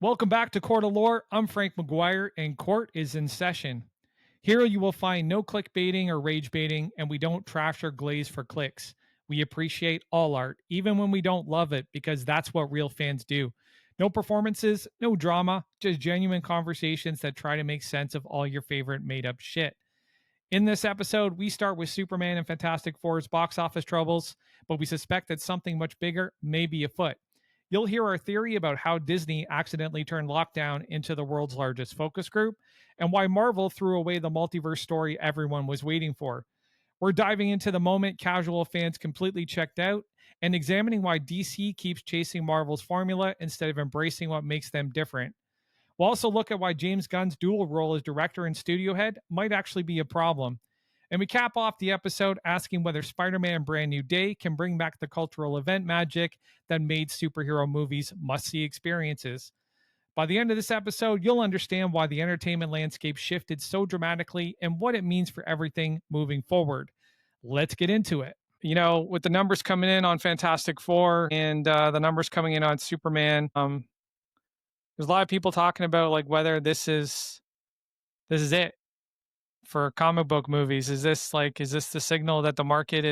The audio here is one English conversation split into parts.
Welcome back to Court of Lore. I'm Frank McGuire, and court is in session. Here you will find no clickbaiting or rage baiting, and we don't trash or glaze for clicks. We appreciate all art, even when we don't love it, because that's what real fans do. No performances, no drama, just genuine conversations that try to make sense of all your favorite made up shit. In this episode, we start with Superman and Fantastic Four's box office troubles, but we suspect that something much bigger may be afoot. You'll hear our theory about how Disney accidentally turned lockdown into the world's largest focus group, and why Marvel threw away the multiverse story everyone was waiting for. We're diving into the moment casual fans completely checked out, and examining why DC keeps chasing Marvel's formula instead of embracing what makes them different. We'll also look at why James Gunn's dual role as director and studio head might actually be a problem. And we cap off the episode asking whether Spider-Man Brand New Day can bring back the cultural event magic that made superhero movies must-see experiences. By the end of this episode, you'll understand why the entertainment landscape shifted so dramatically and what it means for everything moving forward. Let's get into it. You know, with the numbers coming in on Fantastic Four and the numbers coming in on Superman, there's a lot of people talking about like whether this is it for comic book movies. Is this the signal that the market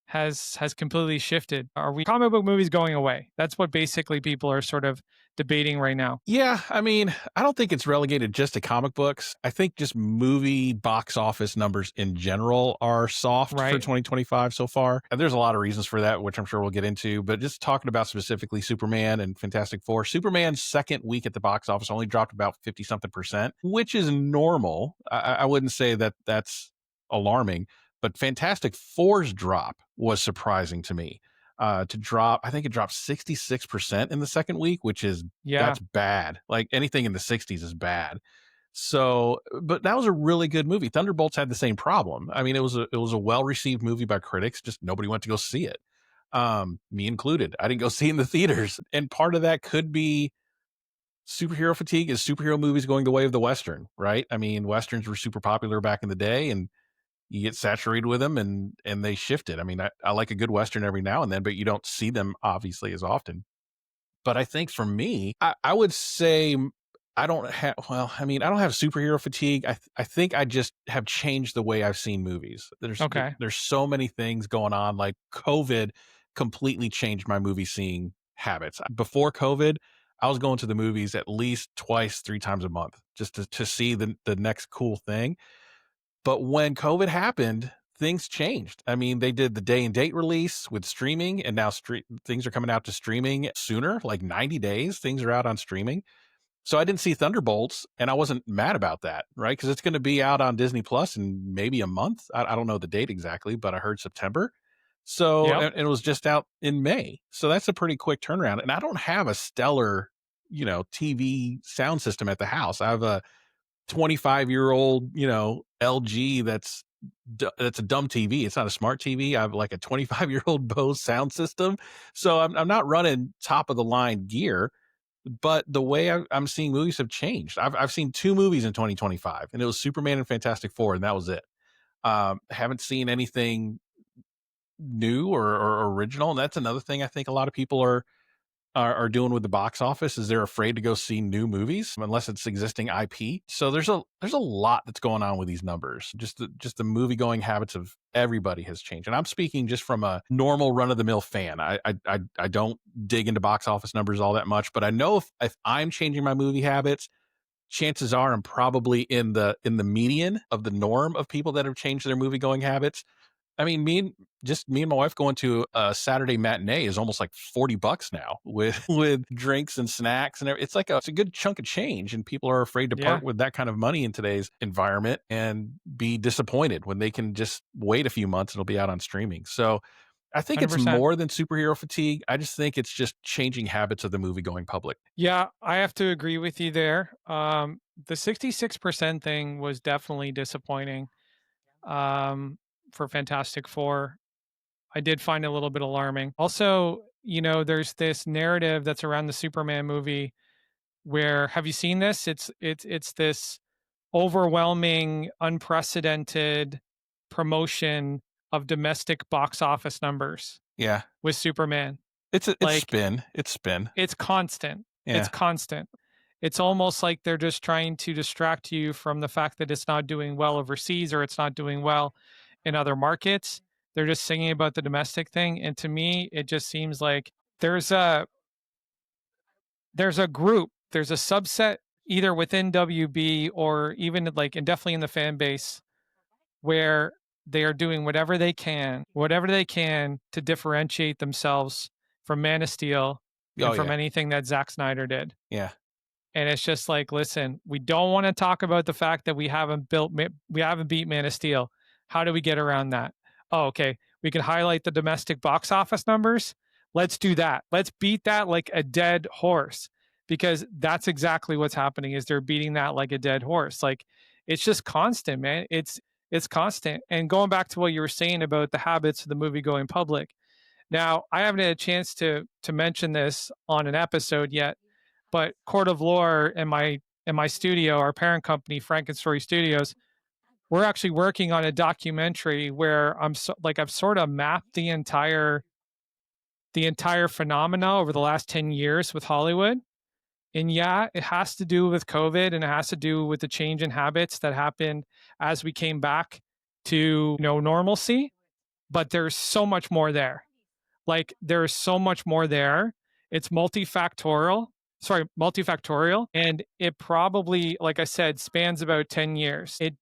has completely shifted? Are we comic book movies going away? That's what basically people are sort of debating right now. Yeah, I mean, I don't think it's relegated just to comic books. I think just movie box office numbers in general are soft for 2025 so far. And there's a lot of reasons for that, which I'm sure we'll get into. But just talking about specifically Superman and Fantastic Four, Superman's second week at the box office only dropped about 50-something%, which is normal. I wouldn't say that that's alarming. But Fantastic Four's drop was surprising to me. I think it dropped 66% in the second week, which is, that's bad. Like anything in the 60s is bad. So, but that was a really good movie. Thunderbolts had the same problem. I mean, it was a well-received movie by critics, just nobody went to go see it. Me included. I didn't go see it in the theaters. And part of that could be superhero fatigue. Is superhero movies going the way of the Western, right? I mean, Westerns were super popular back in the day, and you get saturated with them and they shifted. I mean, I like a good Western every now and then, but you don't see them obviously as often. But I think for me, I would say I don't have superhero fatigue. I think I just have changed the way I've seen movies. There's so many things going on. Like COVID completely changed my movie seeing habits. Before COVID, I was going to the movies at least twice, 3 times a month just to see the next cool thing. But when COVID happened, things changed. I mean, they did the day and date release with streaming, and now things are coming out to streaming sooner, like 90 days. Things are out on streaming. So I didn't see Thunderbolts, and I wasn't mad about that, right? Because it's going to be out on Disney Plus in maybe a month. I don't know the date exactly, but I heard September. So and it was just out in May. So that's a pretty quick turnaround. And I don't have a stellar, TV sound system at the house. I have a 25-year-old, LG that's a dumb TV. It's not a smart TV. I have like a 25-year-old Bose sound system. So I'm not running top of the line gear, but the way I'm seeing movies have changed. I've seen 2 movies in 2025, and it was Superman and Fantastic Four, and that was it. Haven't seen anything new or original. And that's another thing I think a lot of people are doing with the box office, is they're afraid to go see new movies unless it's existing IP. So there's a lot that's going on with these numbers. Just the movie going habits of everybody has changed. And I'm speaking just from a normal run of the mill fan. I don't dig into box office numbers all that much, but I know if I'm changing my movie habits, chances are I'm probably in the median of the norm of people that have changed their movie going habits. I mean, me and my wife going to a Saturday matinee is almost like $40 now with drinks and snacks, and it's a good chunk of change, and people are afraid to part with that kind of money in today's environment and be disappointed when they can just wait a few months and it'll be out on streaming. So I think 100%. It's more than superhero fatigue. I just think it's just changing habits of the movie going public. Yeah, I have to agree with you there. The 66% thing was definitely disappointing. For Fantastic Four, I did find it a little bit alarming. Also, there's this narrative that's around the Superman movie where, have you seen this? It's this overwhelming, unprecedented promotion of domestic box office numbers. Yeah. With Superman. It's spin. It's spin. It's constant. It's Yeah. constant. It's almost like they're just trying to distract you from the fact that it's not doing well overseas or it's not doing well in other markets. They're just singing about the domestic thing. And to me, it just seems like there's a there's a group, there's a subset either within WB or even like and definitely in the fan base where they are doing whatever they can to differentiate themselves from Man of Steel Oh and from yeah. anything that Zack Snyder did. Yeah. And it's just like, listen, we don't want to talk about the fact that we haven't beat Man of Steel. How do we get around that? Oh, okay. We can highlight the domestic box office numbers. Let's do that. Let's beat that like a dead horse because that's exactly what's happening is they're beating that like a dead horse. Like it's just constant, man. It's constant. And going back to what you were saying about the habits of the movie going public. Now, I haven't had a chance to mention this on an episode yet, but Court of Lore and my studio, our parent company, Frankenstory Studios, we're actually working on a documentary where I've sort of mapped the entire phenomena over the last 10 years with Hollywood. And yeah, it has to do with COVID and it has to do with the change in habits that happened as we came back to normalcy. But there's so much more there. Like there's so much more there. It's multifactorial, and it probably, like I said, spans about 10 years. It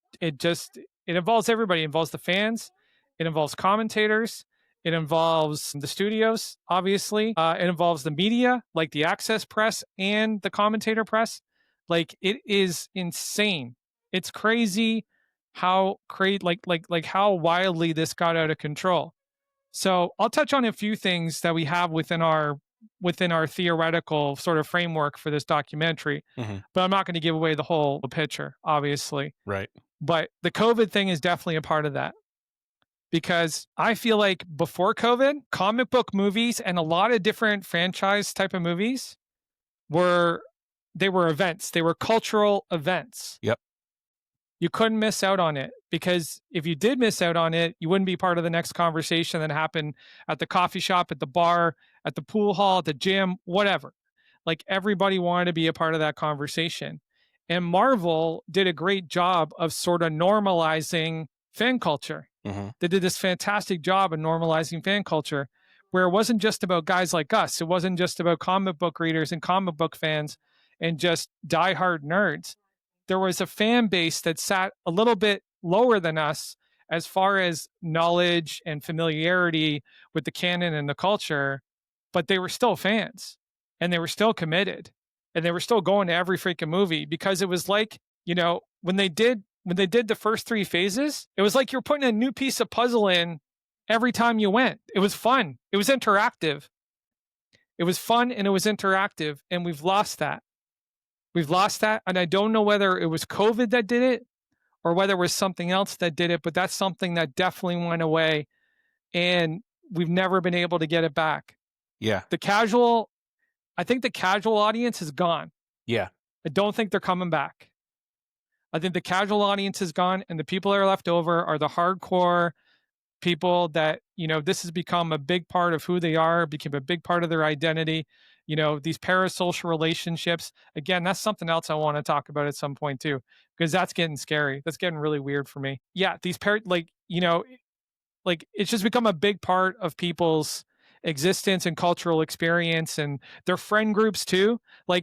involves everybody. It involves the fans, it involves commentators, it involves the studios, obviously. It involves the media, like the access press and the commentator press. Like it is insane. It's crazy how like how wildly this got out of control. So I'll touch on a few things that we have within our theoretical sort of framework for this documentary, but I'm not going to give away the whole picture, obviously. Right. But the COVID thing is definitely a part of that because I feel like before COVID, comic book movies and a lot of different franchise type of movies were events. They were cultural events. Yep. You couldn't miss out on it because if you did miss out on it, you wouldn't be part of the next conversation that happened at the coffee shop, at the bar, at the pool hall, at the gym, whatever. Like everybody wanted to be a part of that conversation. And Marvel did a great job of sort of normalizing fan culture. They did this fantastic job of normalizing fan culture where it wasn't just about guys like us. It wasn't just about comic book readers and comic book fans and just diehard nerds. There was a fan base that sat a little bit lower than us as far as knowledge and familiarity with the canon and the culture, but they were still fans and they were still committed and they were still going to every freaking movie because it was like, when they did the first three phases, it was like you're putting a new piece of puzzle in every time you went. It was fun. It was interactive. It was fun and it was interactive, and we've lost that. We've lost that, and I don't know whether it was COVID that did it or whether it was something else that did it, but that's something that definitely went away, and we've never been able to get it back. Yeah. I think the casual audience is gone. Yeah. I don't think they're coming back. I think the casual audience is gone, and the people that are left over are the hardcore people that, this has become a big part of who they are, became a big part of their identity. These parasocial relationships. Again, that's something else I want to talk about at some point too, because that's getting scary. That's getting really weird for me. Yeah, it's just become a big part of people's existence and cultural experience and their friend groups too. I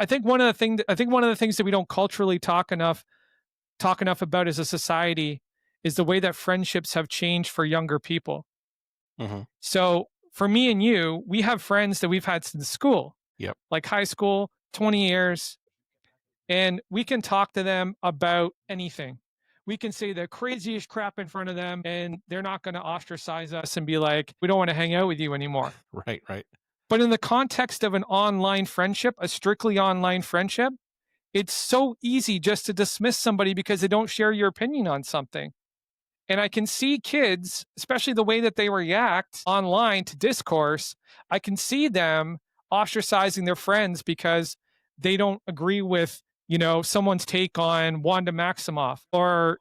think one of the things that we don't culturally talk enough about as a society is the way that friendships have changed for younger people. So for me and you, we have friends that we've had since school. Yep. Like high school, 20 years. And we can talk to them about anything. We can say the craziest crap in front of them, and they're not going to ostracize us and be like, we don't want to hang out with you anymore. Right. But in the context of an online friendship, a strictly online friendship, it's so easy just to dismiss somebody because they don't share your opinion on something. And I can see kids, especially the way that they react online to discourse, I can see them ostracizing their friends because they don't agree with, someone's take on Wanda Maximoff or,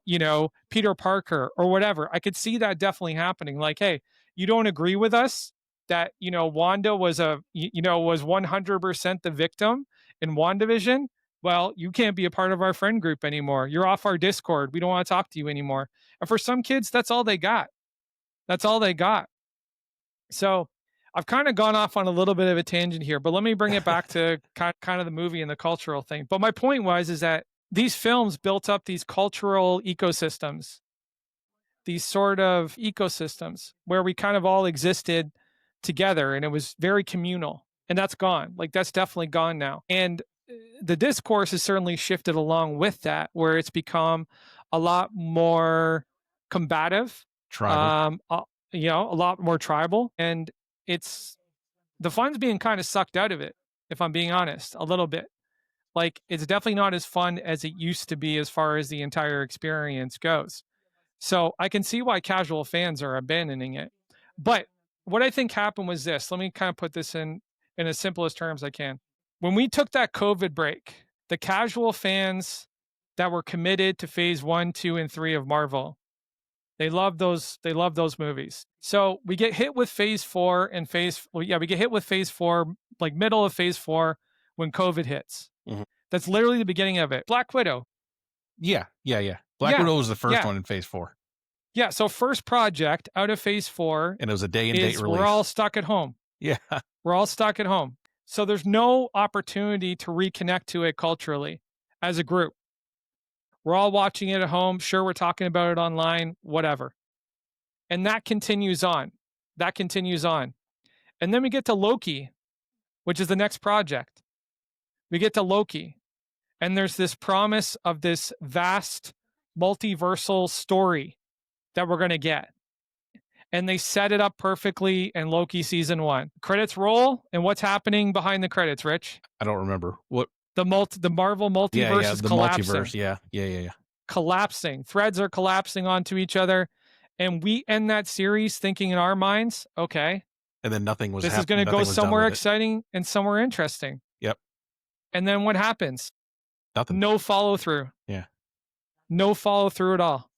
Peter Parker or whatever. I could see that definitely happening. Like, hey, you don't agree with us? that, Wanda was was 100% the victim in WandaVision. Well, you can't be a part of our friend group anymore. You're off our Discord. We don't want to talk to you anymore. And for some kids, that's all they got. That's all they got. So I've kind of gone off on a little bit of a tangent here, but let me bring it back to kind of the movie and the cultural thing. But my point is that these films built up these cultural ecosystems, these sort of ecosystems where we kind of all existed together, and it was very communal, and that's gone. Like, that's definitely gone now. And the discourse has certainly shifted along with that, where it's become a lot more combative, Tribal. a lot more tribal, and it's the fun's being kind of sucked out of it, if I'm being honest, a little bit. Like, it's definitely not as fun as it used to be as far as the entire experience goes. So I can see why casual fans are abandoning it. But what I think happened was this. Let me kind of put this in as simple as terms I can. When we took that COVID break, the casual fans that were committed to phase 1, 2, and 3 of Marvel, they love those movies. So we get hit with phase 4 and we get hit with phase 4, like middle of phase 4 when COVID hits. Mm-hmm. That's literally the beginning of it. Black Widow. Yeah. Black Widow was the first one in phase 4. Yeah, so first project out of phase 4. And it was a day and date release. We're all stuck at home. Yeah. We're all stuck at home. So there's no opportunity to reconnect to it culturally as a group. We're all watching it at home. Sure, we're talking about it online, whatever. And that continues on. And then we get to Loki, which is the next project. We get to Loki. And there's this promise of this vast multiversal story that we're going to get. And they set it up perfectly in Loki season 1. Credits roll, and what's happening behind the credits, Rich? I don't remember. What? The Marvel multiverse is collapsing. Multiverse, yeah. Collapsing. Threads are collapsing onto each other. And we end that series thinking in our minds, okay. And then nothing was This is going to go somewhere exciting and somewhere interesting. Yep. And then what happens? Nothing. No follow through. Yeah. No follow through at all.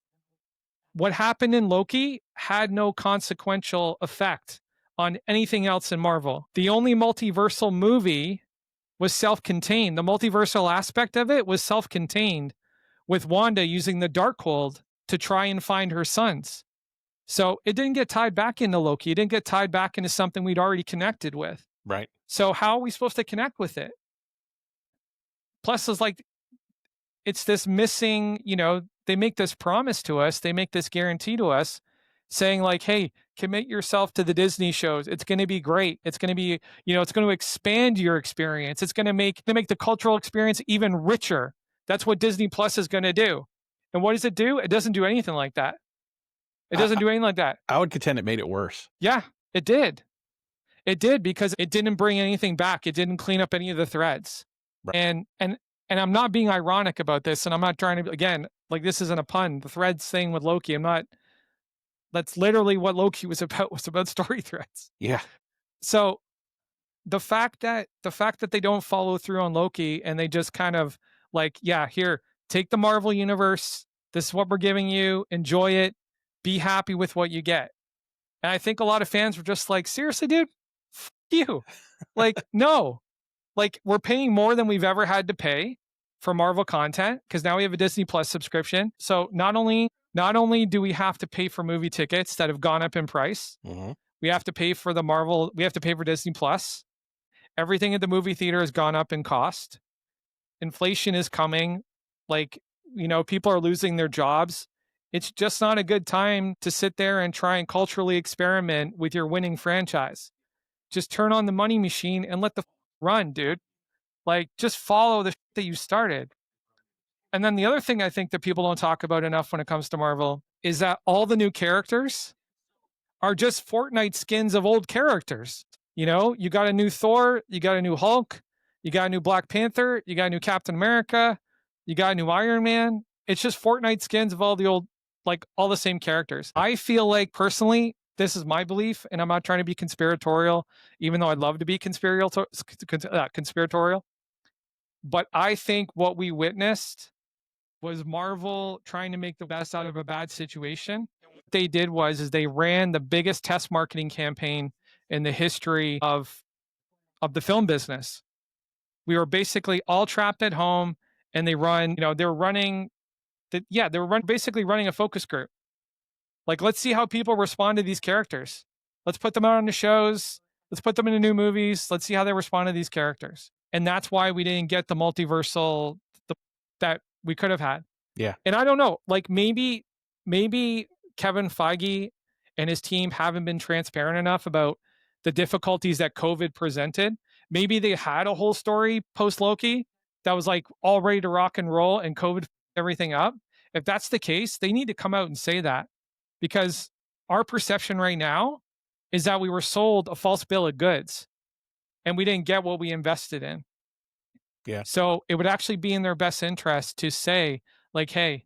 What happened in Loki had no consequential effect on anything else in Marvel. The only multiversal movie was self-contained. The multiversal aspect of it was self-contained, with Wanda using the Darkhold to try and find her sons. So it didn't get tied back into Loki. It didn't get tied back into something we'd already connected with. Right. So how are we supposed to connect with it? Plus, it's this missing, they make this promise to us. They make this guarantee to us saying like, hey, commit yourself to the Disney shows. It's going to be great. It's going to be, it's going to expand your experience. It's going to make the cultural experience even richer. That's what Disney Plus is going to do. And what does it do? It doesn't do anything like that. It doesn't do anything like that. I would contend it made it worse. Yeah, it did. It did, because it didn't bring anything back. It didn't clean up any of the threads. Right. And I'm not being ironic about this, and I'm not trying to, again, like, this isn't a pun. The threads thing with Loki, that's literally what Loki was about story threads. Yeah. So the fact that they don't follow through on Loki, and they just kind of like, yeah, here, take the Marvel universe. This is what we're giving you. Enjoy it. Be happy with what you get. And I think a lot of fans were just like, seriously, dude, f you. Like, no. Like, we're paying more than we've ever had to pay for Marvel content, because now we have a Disney Plus subscription. So not only do we have to pay for movie tickets that have gone up in price, we have to pay for we have to pay for Disney Plus. Everything at the movie theater has gone up in cost. Inflation is coming. Like, people are losing their jobs. It's just not a good time to sit there and try and culturally experiment with your winning franchise. Just turn on the money machine and let the run, dude. Like, just follow the that you started. And then the other thing I think that people don't talk about enough when it comes to Marvel is that all the new characters are just Fortnite skins of old characters. You got a new Thor, you got a new Hulk, you got a new Black Panther, you got a new Captain America, you got a new Iron Man. It's just Fortnite skins of all the old, like, all the same characters. I feel like, personally, this is my belief, and I'm not trying to be conspiratorial, even though I'd love to be conspiratorial. But I think what we witnessed was Marvel trying to make the best out of a bad situation. What they did was they ran the biggest test marketing campaign in the history of the film business. We were basically all trapped at home, and they were running they were basically running a focus group. Like, let's see how people respond to these characters. Let's put them out on the shows. Let's put them into new movies. Let's see how they respond to these characters. And that's why we didn't get the multiversal that we could have had. Yeah. And I don't know, like maybe Kevin Feige and his team haven't been transparent enough about the difficulties that COVID presented. Maybe they had a whole story post Loki that was like all ready to rock and roll, and COVID everything up. If that's the case, they need to come out and say that, because our perception right now is that we were sold a false bill of goods and we didn't get what we invested in. Yeah. So it would actually be in their best interest to say, like, hey,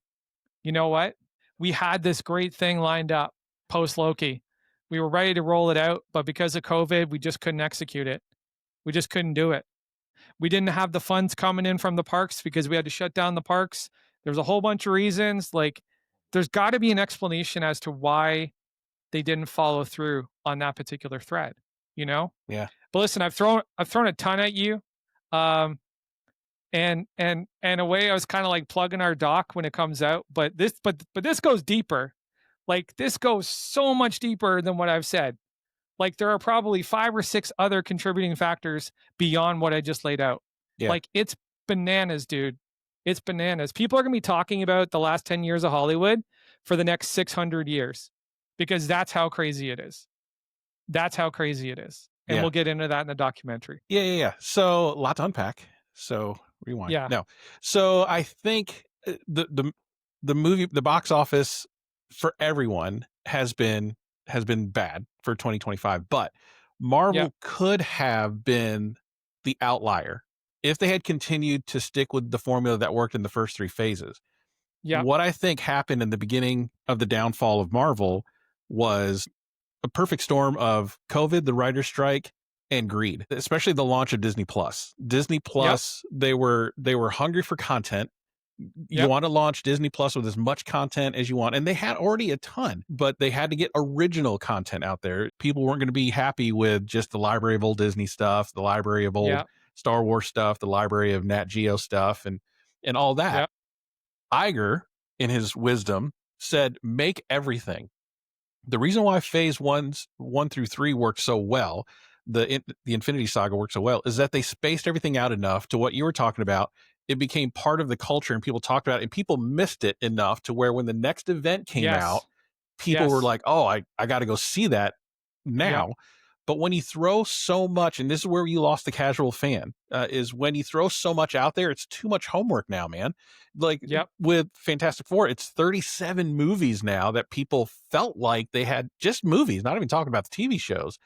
you know what? We had this great thing lined up post Loki. We were ready to roll it out, but because of COVID, we just couldn't execute it. We just couldn't do it. We didn't have the funds coming in from the parks because we had to shut down the parks. There's a whole bunch of reasons. Like, there's got to be an explanation as to why they didn't follow through on that particular thread, you know? Yeah. But listen, I've thrown a ton at you. And in a way, I was kind of like plugging our doc when it comes out, but this goes deeper. Like, this goes so much deeper than what I've said. Like, there are probably 5 or 6 other contributing factors beyond what I just laid out. Yeah. Like, it's bananas, dude. It's bananas. People are going to be talking about the last 10 years of Hollywood for the next 600 years, because that's how crazy it is. That's how crazy it is. And Yeah. we'll get into that in the documentary. Yeah. So a lot to unpack. So rewind. Yeah. No. So I think the movie, the box office for everyone has been bad for 2025, but Marvel could have been the outlier if they had continued to stick with the formula that worked in the first 3 phases. Yeah. What I think happened in the beginning of the downfall of Marvel was a perfect storm of COVID, the writer's strike, and greed, especially the launch of Disney Plus. Disney Plus, they were hungry for content. You want to launch Disney Plus with as much content as you want. And they had already a ton, but they had to get original content out there. People weren't going to be happy with just the library of old Disney stuff, the library of old Star Wars stuff, the library of Nat Geo stuff, and all that. Iger, in his wisdom, said, make everything. The reason why phase 1 through 3 worked so well, the Infinity Saga worked so well, is that they spaced everything out enough to what you were talking about. It became part of the culture and people talked about it, and people missed it enough to where when the next event came out, people were like, oh, I got to go see that now. But when you throw so much, and this is where you lost the casual fan, is when you throw so much out there, it's too much homework now, man. Like with Fantastic Four, it's 37 movies now that people felt like they had, just movies, not even talking about the TV shows.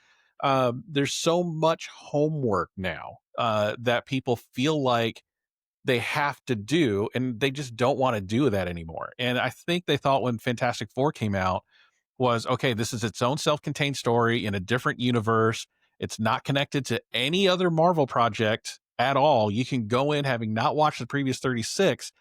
There's so much homework now that people feel like they have to do, and they just don't want to do that anymore. And I think they thought when Fantastic Four came out was, okay, this is its own self-contained story in a different universe. It's not connected to any other Marvel project at all. You can go in having not watched the previous 36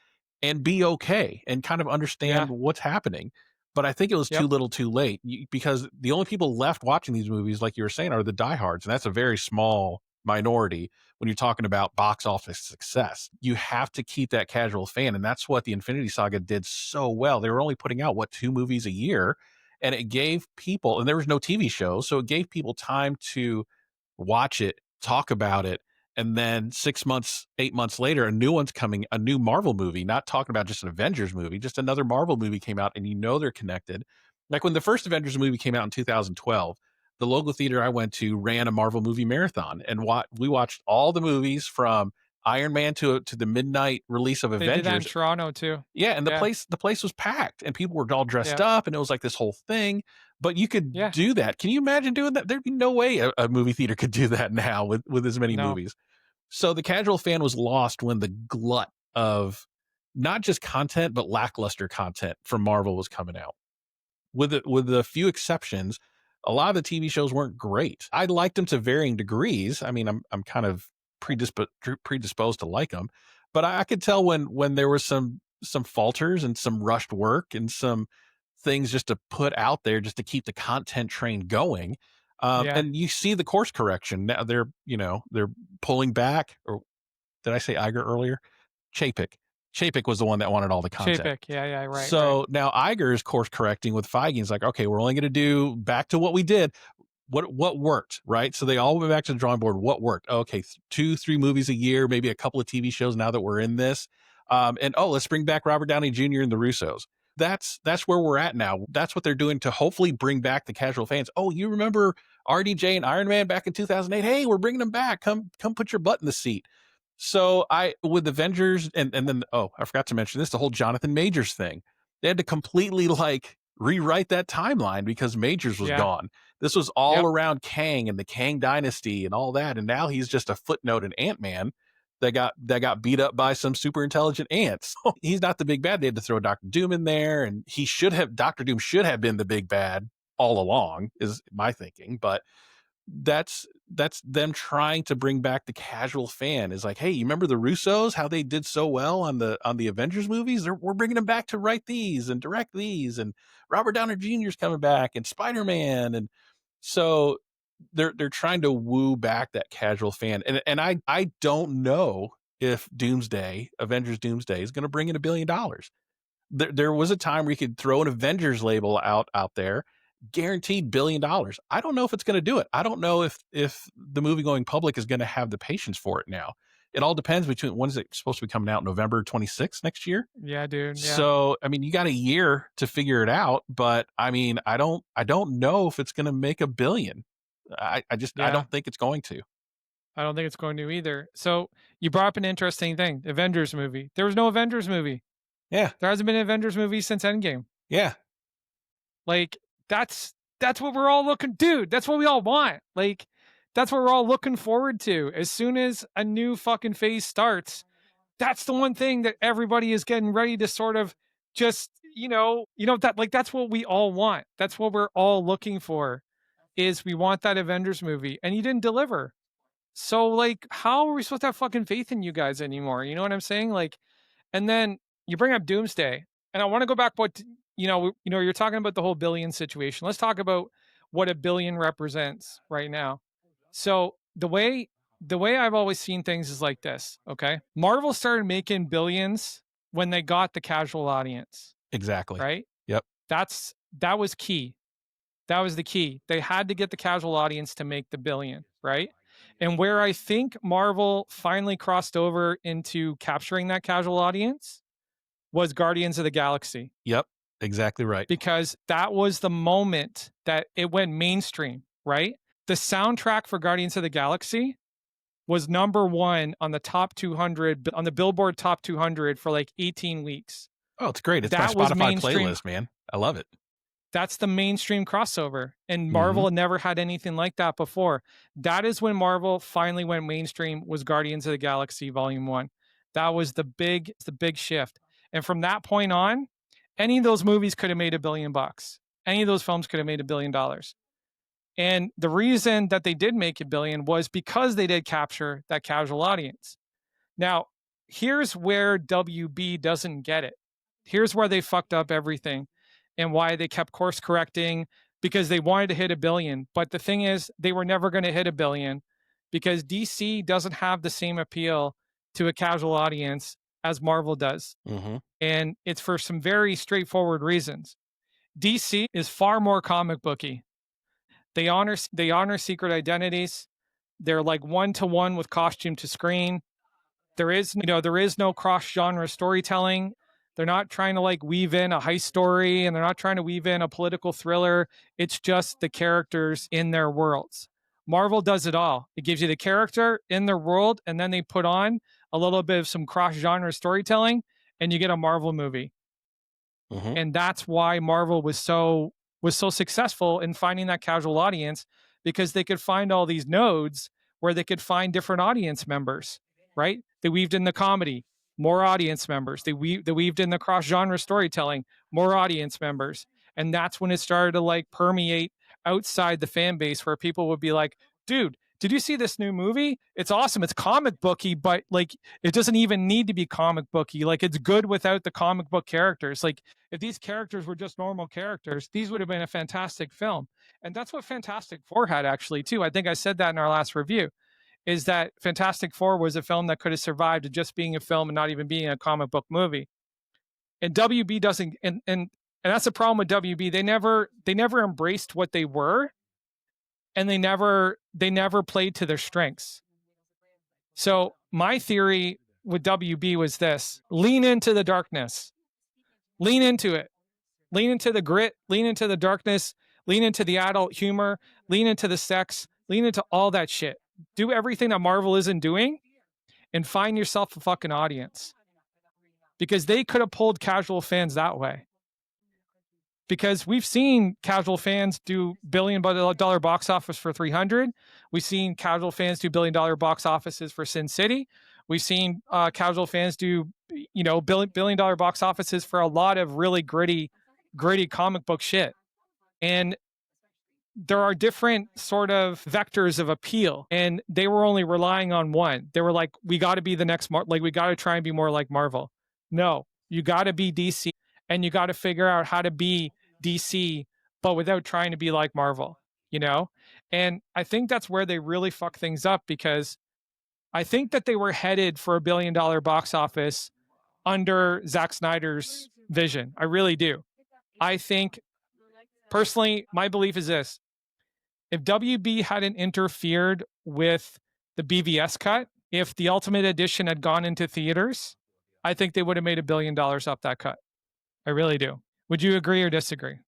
and be okay and kind of understand what's happening. But I think it was too little too late, because the only people left watching these movies, like you were saying, are the diehards. And that's a very small minority when you're talking about box office success. You have to keep that casual fan. And that's what the Infinity Saga did so well. They were only putting out, 2 movies a year. And it gave people, and there was no TV show, so it gave people time to watch it, talk about it, and then 6 months, 8 months later, a new one's coming, a new Marvel movie, not talking about just an Avengers movie, just another Marvel movie came out, and they're connected. Like when the first Avengers movie came out in 2012, the local theater I went to ran a Marvel movie marathon, and we watched all the movies from Iron Man to the midnight release of Avengers. They did that in Toronto too. Yeah, and the place was packed, and people were all dressed up, and it was like this whole thing. But you could do that. Can you imagine doing that? There'd be no way a movie theater could do that now with as many movies. So the casual fan was lost when the glut of not just content but lackluster content from Marvel was coming out. With a few exceptions, a lot of the TV shows weren't great. I liked them to varying degrees. I mean, I'm kind of predisposed to like them, but I could tell when there was some falters and some rushed work and some things just to put out there just to keep the content train going. Yeah. And you see the course correction. Now they're pulling back. Or did I say Iger earlier? Chapek. Chapek was the one that wanted all the content. Chapek. Yeah, yeah, right. So now Iger is course correcting with Feige. He's like, okay, we're only going to do back to what we did. What worked, right? So they all went back to the drawing board. What worked? Okay, 2-3 movies a year, maybe a couple of TV shows. Now that we're in this, and let's bring back Robert Downey Jr. and the Russos. That's where we're at now. That's what they're doing to hopefully bring back the casual fans. Oh, you remember RDJ and Iron Man back in 2008? Hey, we're bringing them back. Come put your butt in the seat. So I with Avengers and then I forgot to mention this, the whole Jonathan Majors thing. They had to completely like rewrite that timeline because Majors was Yeah. gone. This was all Yep. around Kang and the Kang dynasty and all that, and now he's just a footnote in Ant-Man that got beat up by some super intelligent ants. He's not the big bad. They had to throw Doctor Doom in there, and Doctor Doom should have been the big bad all along, is my thinking. But that's them trying to bring back the casual fan. Is like, hey, you remember the Russos, how they did so well on the Avengers movies? We're bringing them back to write these and direct these, and Robert Downey Jr.'s coming back, and Spider-Man, and so they're trying to woo back that casual fan. And I don't know if Avengers Doomsday is going to bring in $1 billion. There was a time where you could throw an Avengers label out there, guaranteed $1 billion. I don't know if it's going to do it. I don't know if the movie going public is going to have the patience for it now. It all depends between when is it supposed to be coming out, November 26th next year. Yeah, dude. Yeah. So I mean, you got a year to figure it out, but I mean, I don't know if it's going to make $1 billion. I don't think it's going to. I don't think it's going to either. So you brought up an interesting thing. Avengers movie. There was no Avengers movie. Yeah. There hasn't been an Avengers movie since Endgame. Yeah. Like that's what we're all looking, dude. That's what we all want. Like that's what we're all looking forward to. As soon as a new fucking phase starts, that's the one thing that everybody is getting ready to sort of just, that like that's what we all want. That's what we're all looking for is we want that Avengers movie and you didn't deliver. So like how are we supposed to have fucking faith in you guys anymore? You know what I'm saying? Like and then you bring up Doomsday, and I want to go back. You're talking about the whole billion situation. Let's talk about what $1 billion represents right now. So the way I've always seen things is like this. Okay, Marvel started making billions when they got the casual audience. Exactly. Right. Yep. That was key. That was the key. They had to get the casual audience to make the billion. Right. And where I think Marvel finally crossed over into capturing that casual audience was Guardians of the Galaxy. Yep, exactly right. Because that was the moment that it went mainstream, right? The soundtrack for Guardians of the Galaxy was number 1 on the top 200, on the Billboard top 200 for like 18 weeks. Oh, it's great. It's my Spotify playlist, man. I love it. That's the mainstream crossover. And Marvel had never had anything like that before. That is when Marvel finally went mainstream, was Guardians of the Galaxy Volume 1. That was the big shift. And from that point on, any of those movies could have made $1 billion. Any of those films could have made $1 billion. And the reason that they did make $1 billion was because they did capture that casual audience. Now, here's where WB doesn't get it. Here's where they fucked up everything and why they kept course correcting, because they wanted to hit $1 billion. But the thing is, they were never going to hit $1 billion because DC doesn't have the same appeal to a casual audience as Marvel does. And it's for some very straightforward reasons. DC is far more comic booky. They honor secret identities. They're like 1-to-1 with costume to screen. There is no cross-genre storytelling. They're not trying to like weave in a heist story, and they're not trying to weave in a political thriller. It's just the characters in their worlds. Marvel does it all. It gives you the character in their world, and then they put on a little bit of some cross-genre storytelling, and you get a Marvel movie. And that's why Marvel was so successful in finding that casual audience, because they could find all these nodes where they could find different audience members, right? They weaved in the comedy, more audience members. They weaved in the cross-genre storytelling, more audience members. And that's when it started to like permeate outside the fan base, where people would be like, dude, did you see this new movie? It's awesome. It's comic booky, but like it doesn't even need to be comic booky. Like it's good without the comic book characters. Like if these characters were just normal characters, these would have been a fantastic film. And that's what Fantastic Four had actually too. I think I said that in our last review. Is that Fantastic Four was a film that could have survived just being a film and not even being a comic book movie. And WB doesn't, and that's the problem with WB. They never embraced what they were, and they never played to their strengths. So my theory with WB was this: lean into the darkness, lean into it, lean into the grit, lean into the darkness, lean into the adult humor, lean into the sex, lean into all that shit. Do everything that Marvel isn't doing and find yourself a fucking audience. Because they could have pulled casual fans that way. Because we've seen casual fans do $1 billion box office for 300. We've seen casual fans do $1 billion box offices for Sin City. We've seen casual fans do, $1 billion box offices for a lot of really gritty comic book shit. And there are different sort of vectors of appeal, and they were only relying on one. They were like, we got to be the next, we got to try and be more like Marvel. No, you got to be DC, and you got to figure out how to be DC, but without trying to be like Marvel, And I think that's where they really fuck things up, because I think that they were headed for $1 billion box office under Zack Snyder's vision. I really do. I think, personally, my belief is this: if WB hadn't interfered with the BVS cut, if the Ultimate Edition had gone into theaters, I think they would have made $1 billion off that cut. I really do. Would you agree or disagree?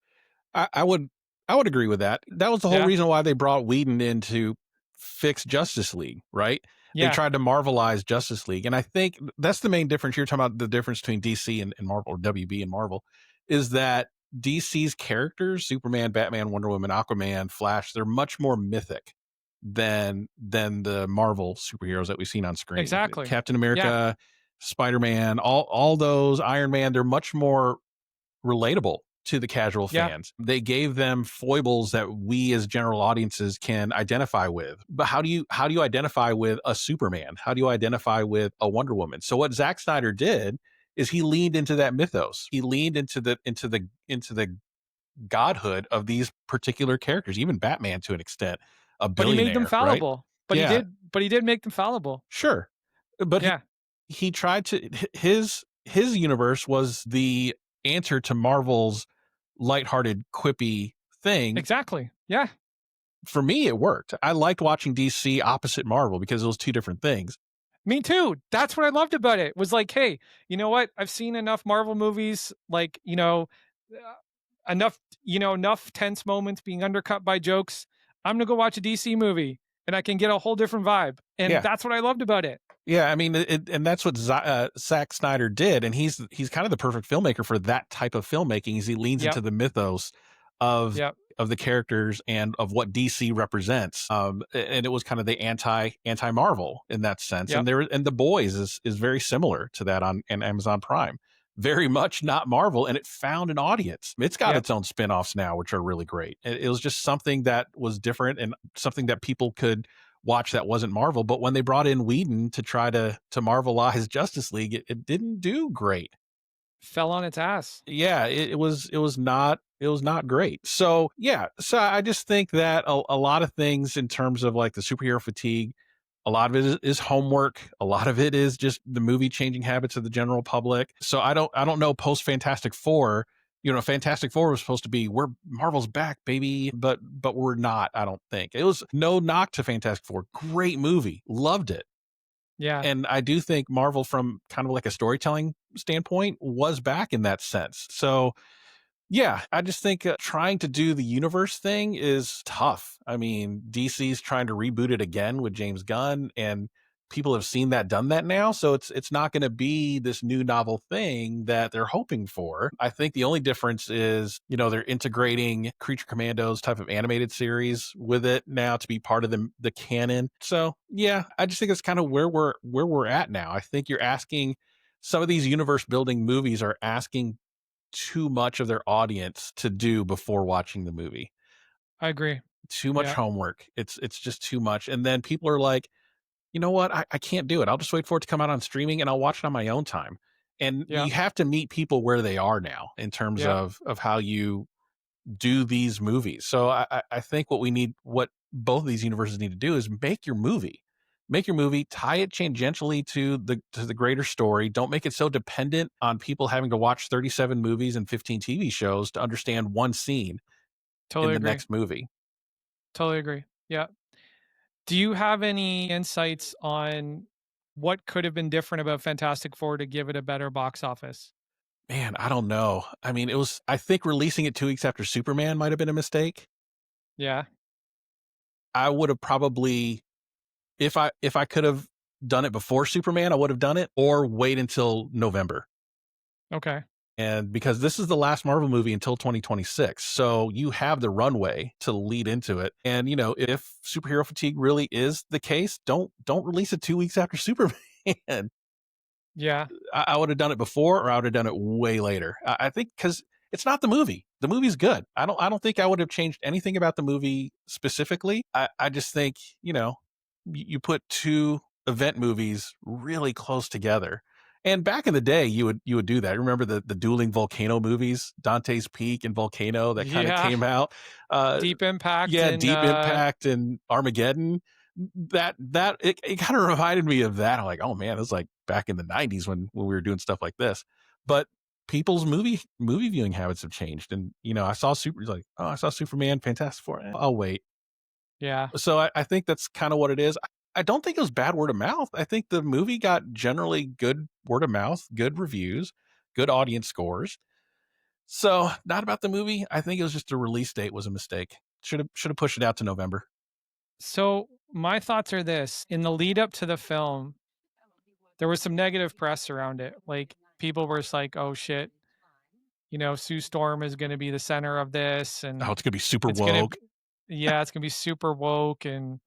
I would agree with that. That was the whole reason why they brought Whedon in to fix Justice League, right? They tried to Marvelize Justice League. And I think that's the main difference. You're talking about the difference between DC and Marvel, or WB and Marvel, is that DC's characters, Superman, Batman, Wonder Woman, Aquaman, Flash, they're much more mythic than the Marvel superheroes that we've seen on screen. Exactly. Captain America, Spider-Man, all those, Iron Man, they're much more relatable to the casual fans. They gave them foibles that we as general audiences can identify with. But how do you identify with a Superman? How do you identify with a Wonder Woman? So what Zack Snyder did is he leaned into that mythos. He leaned into the godhood of these particular characters, even Batman to an extent, a billionaire. But he made them fallible. Right? But he did make them fallible. Sure. But he tried to, his universe was the answer to Marvel's lighthearted, quippy thing. Exactly. Yeah. For me, it worked. I liked watching DC opposite Marvel because it was two different things. Me too. That's what I loved about it. Was like, hey, you know what? I've seen enough Marvel movies, like, enough tense moments being undercut by jokes. I'm going to go watch a DC movie and I can get a whole different vibe. And that's what I loved about it. Yeah, I mean, and that's what Zack Snyder did, and he's kind of the perfect filmmaker for that type of filmmaking. Is he leans into the mythos of the characters and of what DC represents. And it was kind of the anti Marvel in that sense. And The Boys is very similar to that on Amazon Prime. Very much not Marvel, and it found an audience. It's got its own spin-offs now, which are really great. It was just something that was different and something that people could watch that wasn't Marvel. But when they brought in Whedon to try to Marvelize Justice League, it didn't do great. Fell on its ass. Yeah, it was not great. So I just think that a lot of things in terms of like the superhero fatigue, a lot of it is homework. A lot of it is just the movie changing habits of the general public. So I don't know post Fantastic Four. Fantastic Four was supposed to be, we're Marvel's back, baby, but we're not. I don't think it was. No knock to Fantastic Four. Great movie, loved it. Yeah, and I do think Marvel, from kind of like a storytelling standpoint, was back in that sense. So yeah, I just think trying to do the universe thing is tough. I mean, DC's trying to reboot it again with James Gunn, and people have seen that, done that now. So it's not going to be this new novel thing that they're hoping for. I think the only difference is, they're integrating Creature Commandos type of animated series with it now to be part of the canon. So yeah, I just think it's kind of where we're at now. I think you're asking, some of these universe building movies are asking too much of their audience to do before watching the movie. I agree. too much Yeah. homework. It's just too much. And then people are like, you know what? I can't do it. I'll just wait for it to come out on streaming and I'll watch it on my own time. And Yeah. you have to meet people where they are now in terms Yeah. of how you do these movies. So I think what both of these universes need to do is make your movie, tie it tangentially to the greater story. Don't make it so dependent on people having to watch 37 movies and 15 TV shows to understand one scene in Totally the agree. next movie. Totally agree. Yeah. Do you have any insights on what could have been different about Fantastic Four to give it a better box office? Man, I don't know. I mean, I think releasing it 2 weeks after Superman might have been a mistake. Yeah. I would have probably, if I could have done it before Superman, I would have done it, or wait until November. Okay. And because this is the last Marvel movie until 2026, so you have the runway to lead into it. And if superhero fatigue really is the case, don't release it 2 weeks after Superman. Yeah. I would have done it before, or I would have done it way later. I think because it's not the movie. The movie's good. I don't think I would have changed anything about the movie specifically. I just think you put two event movies really close together. And back in the day, you would do that. Remember the dueling volcano movies, Dante's Peak and Volcano, that kind of Yeah. came out. Deep Impact Yeah, and Deep Impact and Armageddon. It kind of reminded me of that. I'm like, oh man, it was like back in the '90s when we were doing stuff like this. But people's movie viewing habits have changed, and I saw Superman, Fantastic Four. I'll wait. yeah. So I think that's kind of what it is. I don't think it was bad word of mouth. I think the movie got generally good word of mouth, good reviews, good audience scores. So not about the movie. I think it was just the release date was a mistake. Should have pushed it out to November. So my thoughts are this: in the lead up to the film, there was some negative press around it. Like people were just like, "Oh shit, Sue Storm is going to be the center of this, Oh, and it's gonna be super it's gonna, woke. yeah, it's gonna be super woke." And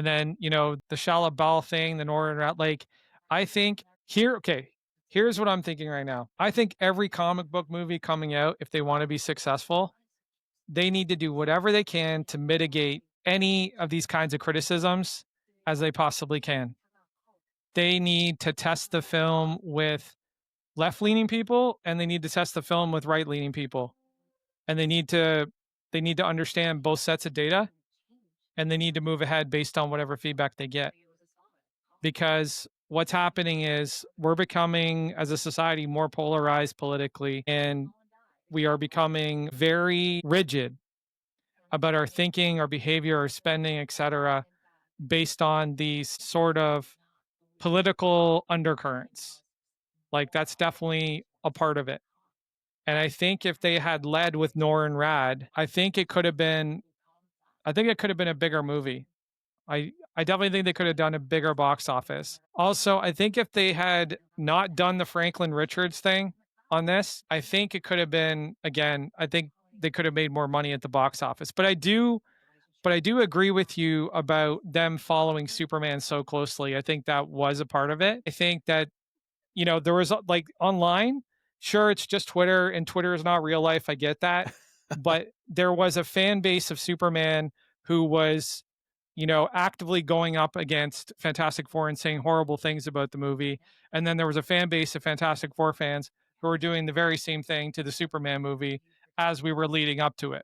then the Shala Ball thing, the Northern Rat. Like, I think here, okay, here's what I'm thinking right now. I think every comic book movie coming out, if they want to be successful, they need to do whatever they can to mitigate any of these kinds of criticisms as they possibly can. They need to test the film with left-leaning people and they need to test the film with right-leaning people. And they need to understand both sets of data and they need to move ahead based on whatever feedback they get. Because what's happening is we're becoming as a society more polarized politically and we are becoming very rigid about our thinking, our behavior, our spending, etc., based on these sort of political undercurrents. Like that's definitely a part of it. And I think if they had led with Nor and Rad, I think it could have been a bigger movie. I definitely think they could have done a bigger box office. Also, I think if they had not done the Franklin Richards thing on this, I think it could have been again, I think they could have made more money at the box office. But I do agree with you about them following Superman so closely. I think that was a part of it. I think that there was like online, sure, it's just Twitter and Twitter is not real life. I get that. But there was a fan base of Superman who was, actively going up against Fantastic Four and saying horrible things about the movie. And then there was a fan base of Fantastic Four fans who were doing the very same thing to the Superman movie as we were leading up to it.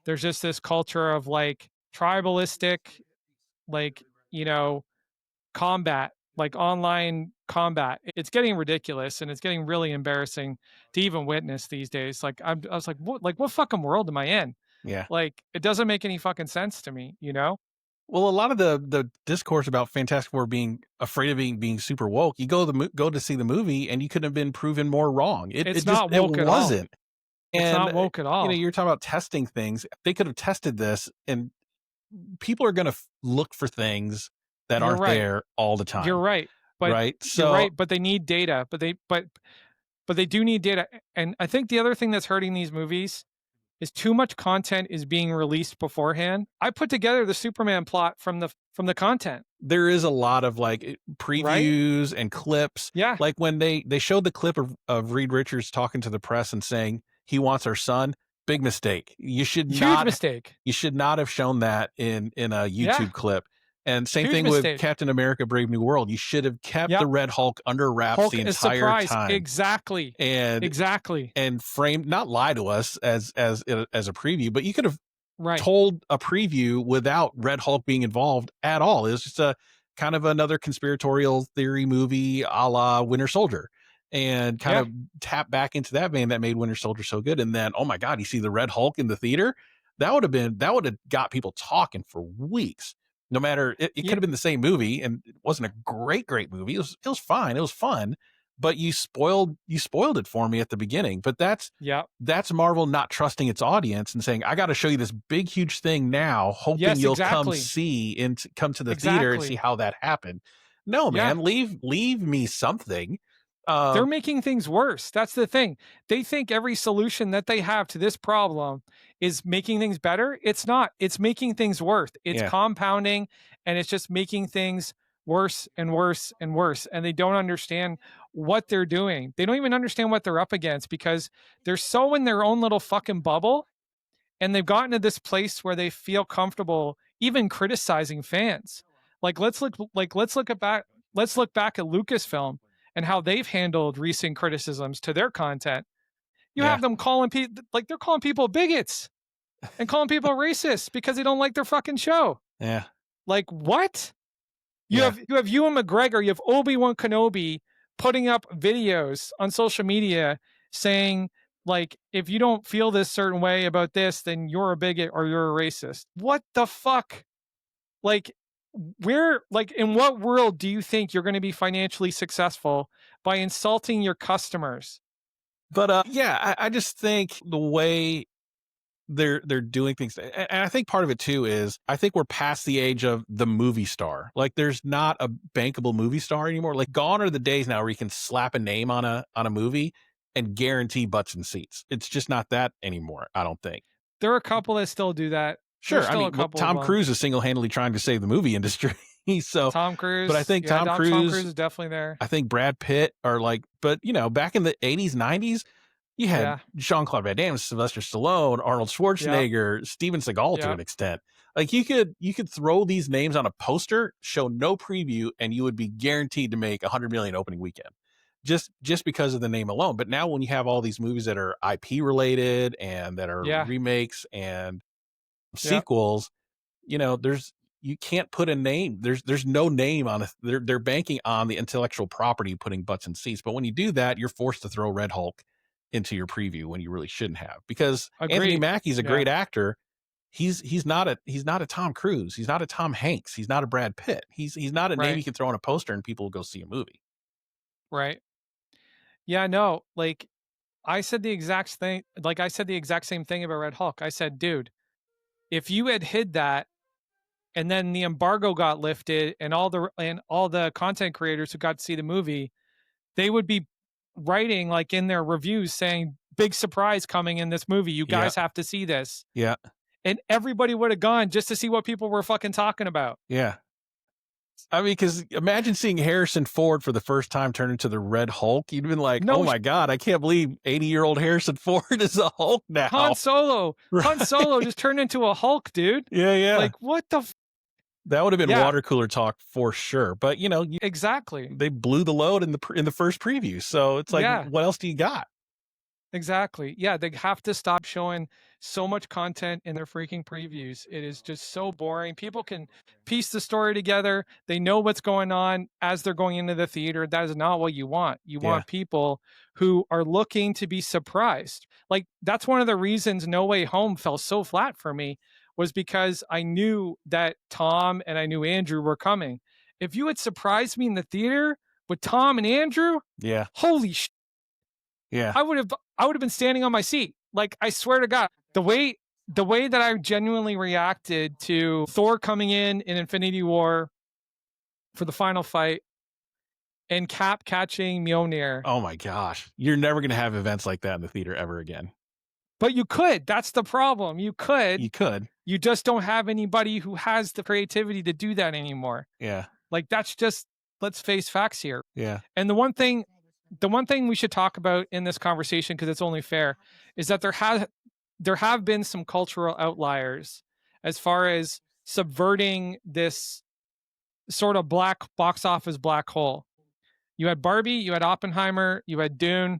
There's just this culture of like tribalistic, like, combat, like online combat. It's getting ridiculous and it's getting really embarrassing to even witness these days. I was like what fucking world am I in? Yeah. Like it doesn't make any fucking sense to me. Well, a lot of the discourse about Fantastic Four being afraid of being super woke, you go to see the movie and you couldn't have been proven more wrong. It's Just not it woke at all. wasn't. It's And not woke at all. you're talking about testing things. They could have tested this, and people are going to look for things that You're aren't right. there all the You're time, right. But right? you're So right, but they need data. But they do need data. And I think the other thing that's hurting these movies is too much content is being released beforehand. I put together the Superman plot from the content, there is a lot of like right? previews and clips. Yeah. Like when they showed the clip of Reed Richards talking to the press and saying he wants our son. Big mistake. Huge mistake. You should not have shown that in a YouTube clip. And same Huge thing with mistake. Captain America: Brave New World. You should have kept the Red Hulk under wraps Hulk the is entire surprised. time. Exactly. And framed, not lie to us as a preview, but you could have Right. told a preview without Red Hulk being involved at all. It was just a kind of another conspiratorial theory movie a la Winter Soldier, and kind of tap back into that vein that made Winter Soldier so good. And then, oh my God, you see the Red Hulk in the theater? That would have got people talking for weeks. No matter, it could have been the same movie, and it wasn't a great movie. It was fine. It was fun, but you spoiled it for me at the beginning. But that's Marvel not trusting its audience and saying, I got to show you this big, huge thing now, hoping you'll come to the theater and see how that happened. No, man, leave me something. They're making things worse. That's the thing. They think every solution that they have to this problem is making things better. It's not. It's making things worse. It's compounding, and it's just making things worse and worse and worse. And they don't understand what they're doing. They don't even understand what they're up against because they're so in their own little fucking bubble, and they've gotten to this place where they feel comfortable even criticizing fans. Let's look back at Lucasfilm and how they've handled recent criticisms to their content. You have them calling people, they're calling people bigots and calling people racist because they don't like their fucking show. Yeah. Like, what? You have Ewan McGregor, you have Obi-Wan Kenobi putting up videos on social media saying, like, if you don't feel this certain way about this, then you're a bigot or you're a racist. What the fuck? Like, in what world do you think you're going to be financially successful by insulting your customers? But I just think the way they're doing things, and I think part of it too is I think we're past the age of the movie star. Like, there's not a bankable movie star anymore. Like, gone are the days now where you can slap a name on a movie and guarantee butts and seats. It's just not that anymore, I don't think. There are a couple that still do that. Sure, I mean, Tom Cruise is single-handedly trying to save the movie industry. So Tom Cruise, but I think Tom Cruise is definitely there. I think Brad Pitt are like, but back in the 80s, 90s, you had Jean-Claude Van Damme, Sylvester Stallone, Arnold Schwarzenegger, Steven Seagal to an extent. Like, you could throw these names on a poster, show no preview, and you would be guaranteed to make $100 million opening weekend. Just because of the name alone. But now when you have all these movies that are IP related and that are remakes and sequels, you can't put a name. There's no name on it. They're banking on the intellectual property, putting butts in seats. But when you do that, you're forced to throw Red Hulk into your preview when you really shouldn't have, because Anthony Mackie's a great actor. He's not a Tom Cruise. He's not a Tom Hanks. He's not a Brad Pitt. He's not a name you can throw on a poster and people will go see a movie. Right. Yeah, no, like, I said the exact thing. Like, I said the exact same thing about Red Hulk. I said, dude, if you had hid that and then the embargo got lifted and all the content creators who got to see the movie, they would be writing, like, in their reviews saying, big surprise coming in this movie. You guys have to see this. Yeah. And everybody would have gone just to see what people were fucking talking about. Yeah. I mean, because imagine seeing Harrison Ford for the first time turn into the Red Hulk. You'd been like, oh my God, I can't believe 80-year-old Harrison Ford is a Hulk now. Han Solo just turned into a Hulk, dude. Yeah. Like, what the that would have been water cooler talk for sure. But exactly, they blew the load in the first preview. So it's like, what else do you got? Exactly. Yeah, they have to stop showing so much content in their freaking previews. It is just so boring. People can piece the story together. They know what's going on as they're going into the theater. That is not what you want. You want people who are looking to be surprised. Like, that's one of the reasons No Way Home fell so flat for me, was because I knew that Tom and I knew Andrew were coming. If you had surprised me in the theater with Tom and Andrew, holy shit. Yeah. I would have been standing on my seat. Like, I swear to God, the way that I genuinely reacted to Thor coming in Infinity War for the final fight and Cap catching Mjolnir. Oh my gosh. You're never going to have events like that in the theater ever again. But you could. That's the problem. You could. You just don't have anybody who has the creativity to do that anymore. Yeah. Like, that's just, let's face facts here. Yeah. And the one thing we should talk about in this conversation, because it's only fair, is that there have been some cultural outliers as far as subverting this sort of black box office black hole. You had Barbie, you had Oppenheimer, you had Dune,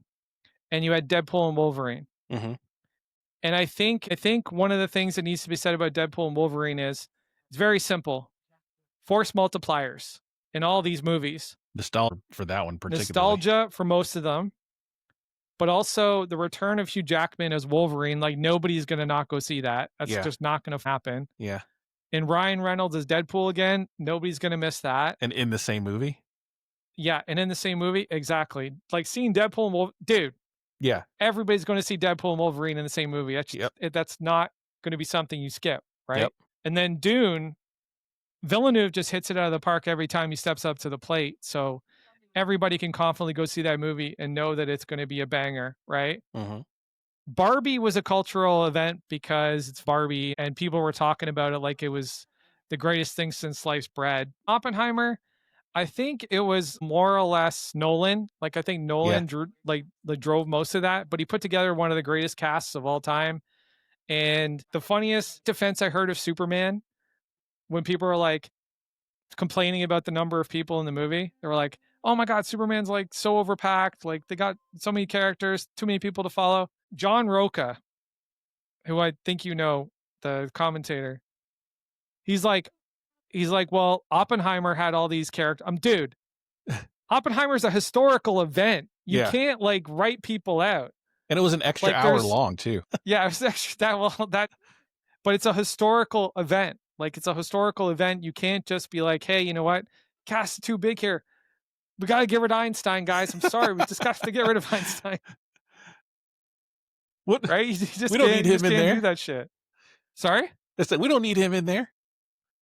and you had Deadpool and Wolverine. Mm-hmm. And I think one of the things that needs to be said about Deadpool and Wolverine is it's very simple. Force multipliers in all these movies. Nostalgia for that one particularly. Nostalgia for most of them, but also the return of Hugh Jackman as Wolverine. Like nobody's gonna not go see that. That's Yeah. just not gonna happen. Yeah. And Ryan Reynolds as Deadpool again, nobody's gonna miss that. And in the same movie? Yeah, and in the same movie, exactly. Like seeing Deadpool and dude, Yeah. everybody's going to see Deadpool and Wolverine in the same movie. Yep. That's not going to be something you skip, right? Yep. And then Dune, Villeneuve just hits it out of the park every time he steps up to the plate. So everybody can confidently go see that movie and know that it's going to be a banger, right? Mm-hmm. Barbie was a cultural event because it's Barbie and people were talking about it like it was the greatest thing since sliced bread. Oppenheimer, I think it was more or less Nolan. Like I think Yeah. Nolan drove most of that, but he put together one of the greatest casts of all time. And the funniest defense I heard of Superman when people were like complaining about the number of people in the movie, they were like, "Oh my god, Superman's like so overpacked. Like they got so many characters, too many people to follow." John Roca, who I think you know, the commentator, he's like, well, Oppenheimer had all these characters. Dude, Oppenheimer's a historical event. You Yeah. can't like write people out. And it was an extra Like hour long too. yeah, it's extra but it's a historical event. Like it's a historical event. You can't just be like, hey, you know what? Cast is too big here. We got to get rid of Einstein, guys. I'm sorry, we just got to get rid of Einstein. What? Right? You just We don't need him in can't there. do that shit. Sorry? It's like, we don't need him in there.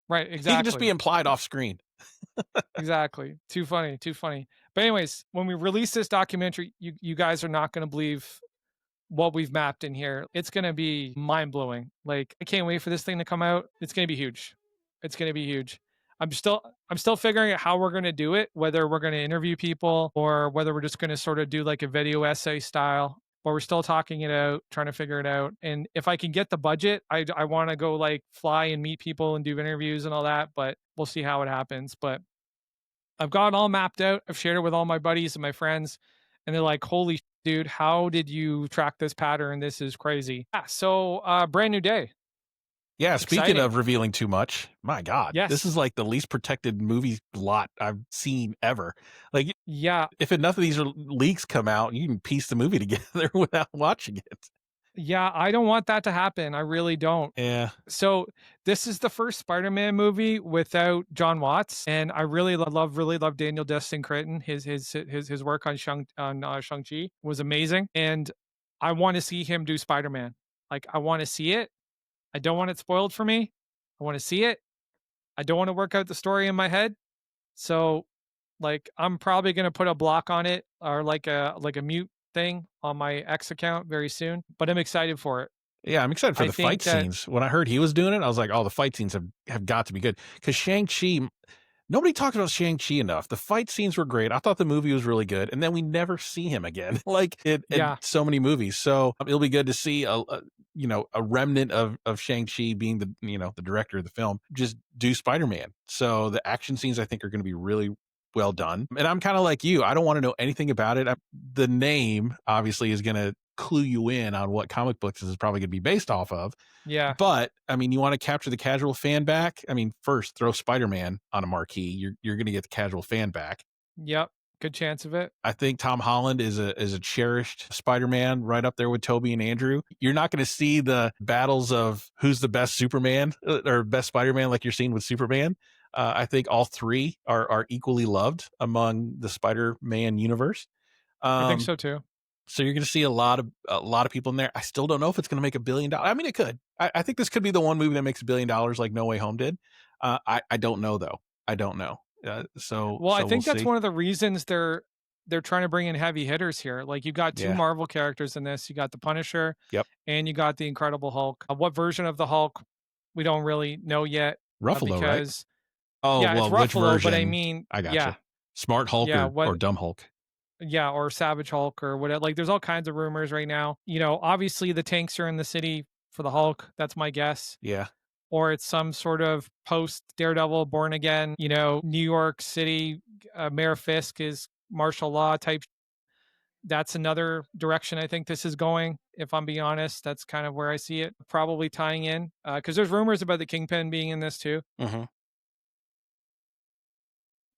Right, exactly. He can just be implied off screen. Exactly. Too funny. Too funny. But anyways, when we release this documentary, you guys are not going to believe what we've mapped in here. It's going to be mind blowing. Like I can't wait for this thing to come out. It's going to be huge. It's going to be huge. I'm still figuring out how we're going to do it, whether we're going to interview people or whether we're just going to sort of do like a video essay style. But we're still talking it out, trying to figure it out. And if I can get the budget, I want to go like fly and meet people and do interviews and all that, but we'll see how it happens. But I've got it all mapped out. I've shared it with all my buddies and my friends, and they're like, "Holy dude, how did you track this pattern? This is crazy." Yeah, so brand new day. Yeah, Exciting. speaking of revealing too much, my God, Yes. this is like the least protected movie lot I've seen ever. Like, yeah, if enough of these leaks come out, you can piece the movie together without watching it. yeah, I don't want that to happen. I really don't. Yeah. So this is the first Spider-Man movie without John Watts, and I really love Daniel Destin Cretton. His work on Shang-Chi was amazing, and I want to see him do Spider-Man. Like I want to see it. I don't want it spoiled for me. I want to see it. I don't want to work out the story in my head. So like I'm probably going to put a block on it or like a mute thing on my X account very soon, but I'm excited for it. Yeah, I'm excited for the fight scenes. When I heard he was doing it, I was like, oh, the fight scenes have got to be good. Because Shang-Chi, nobody talks about Shang-Chi enough. The fight scenes were great. I thought the movie was really good. And then we never see him again, like in so many movies. So it'll be good to see a remnant of Shang-Chi being the director of the film, just do Spider-Man. So the action scenes I think are going to be really well done. And I'm kind of like you. I don't want to know anything about it. The name obviously is going to clue you in on what comic books this is probably going to be based off of. Yeah. But I mean, you want to capture the casual fan back. I mean, first throw Spider-Man on a marquee. You're going to get the casual fan back. Yep. Good chance of it. I think Tom Holland is a cherished Spider-Man, right up there with Tobey and Andrew. You're not going to see the battles of who's the best Superman or best Spider-Man like you're seeing with Superman. I think all three are equally loved among the Spider-Man universe. I think so too. So you're going to see a lot of people in there. I still don't know if it's going to make $1 billion. I mean, it could. I think this could be the one movie that makes $1 billion, like No Way Home did. I don't know though. I don't know. I think that's one of the reasons they're trying to bring in heavy hitters here. Like you got two Marvel characters in this. You got the Punisher, and you got the Incredible Hulk. What version of the Hulk we don't really know yet. Ruffalo, because, right? Oh, yeah, well, it's Ruffalo, which version? but I mean, I gotcha. Smart Hulk or Dumb Hulk? Yeah, or Savage Hulk or whatever. Like, there's all kinds of rumors right now. Obviously the tanks are in the city for the Hulk. That's my guess. Yeah. Or it's some sort of post Daredevil, Born Again. New York City, Mayor Fisk is martial law type. That's another direction I think this is going. If I'm being honest, that's kind of where I see it probably tying in. Because there's rumors about the Kingpin being in this too, Hmm.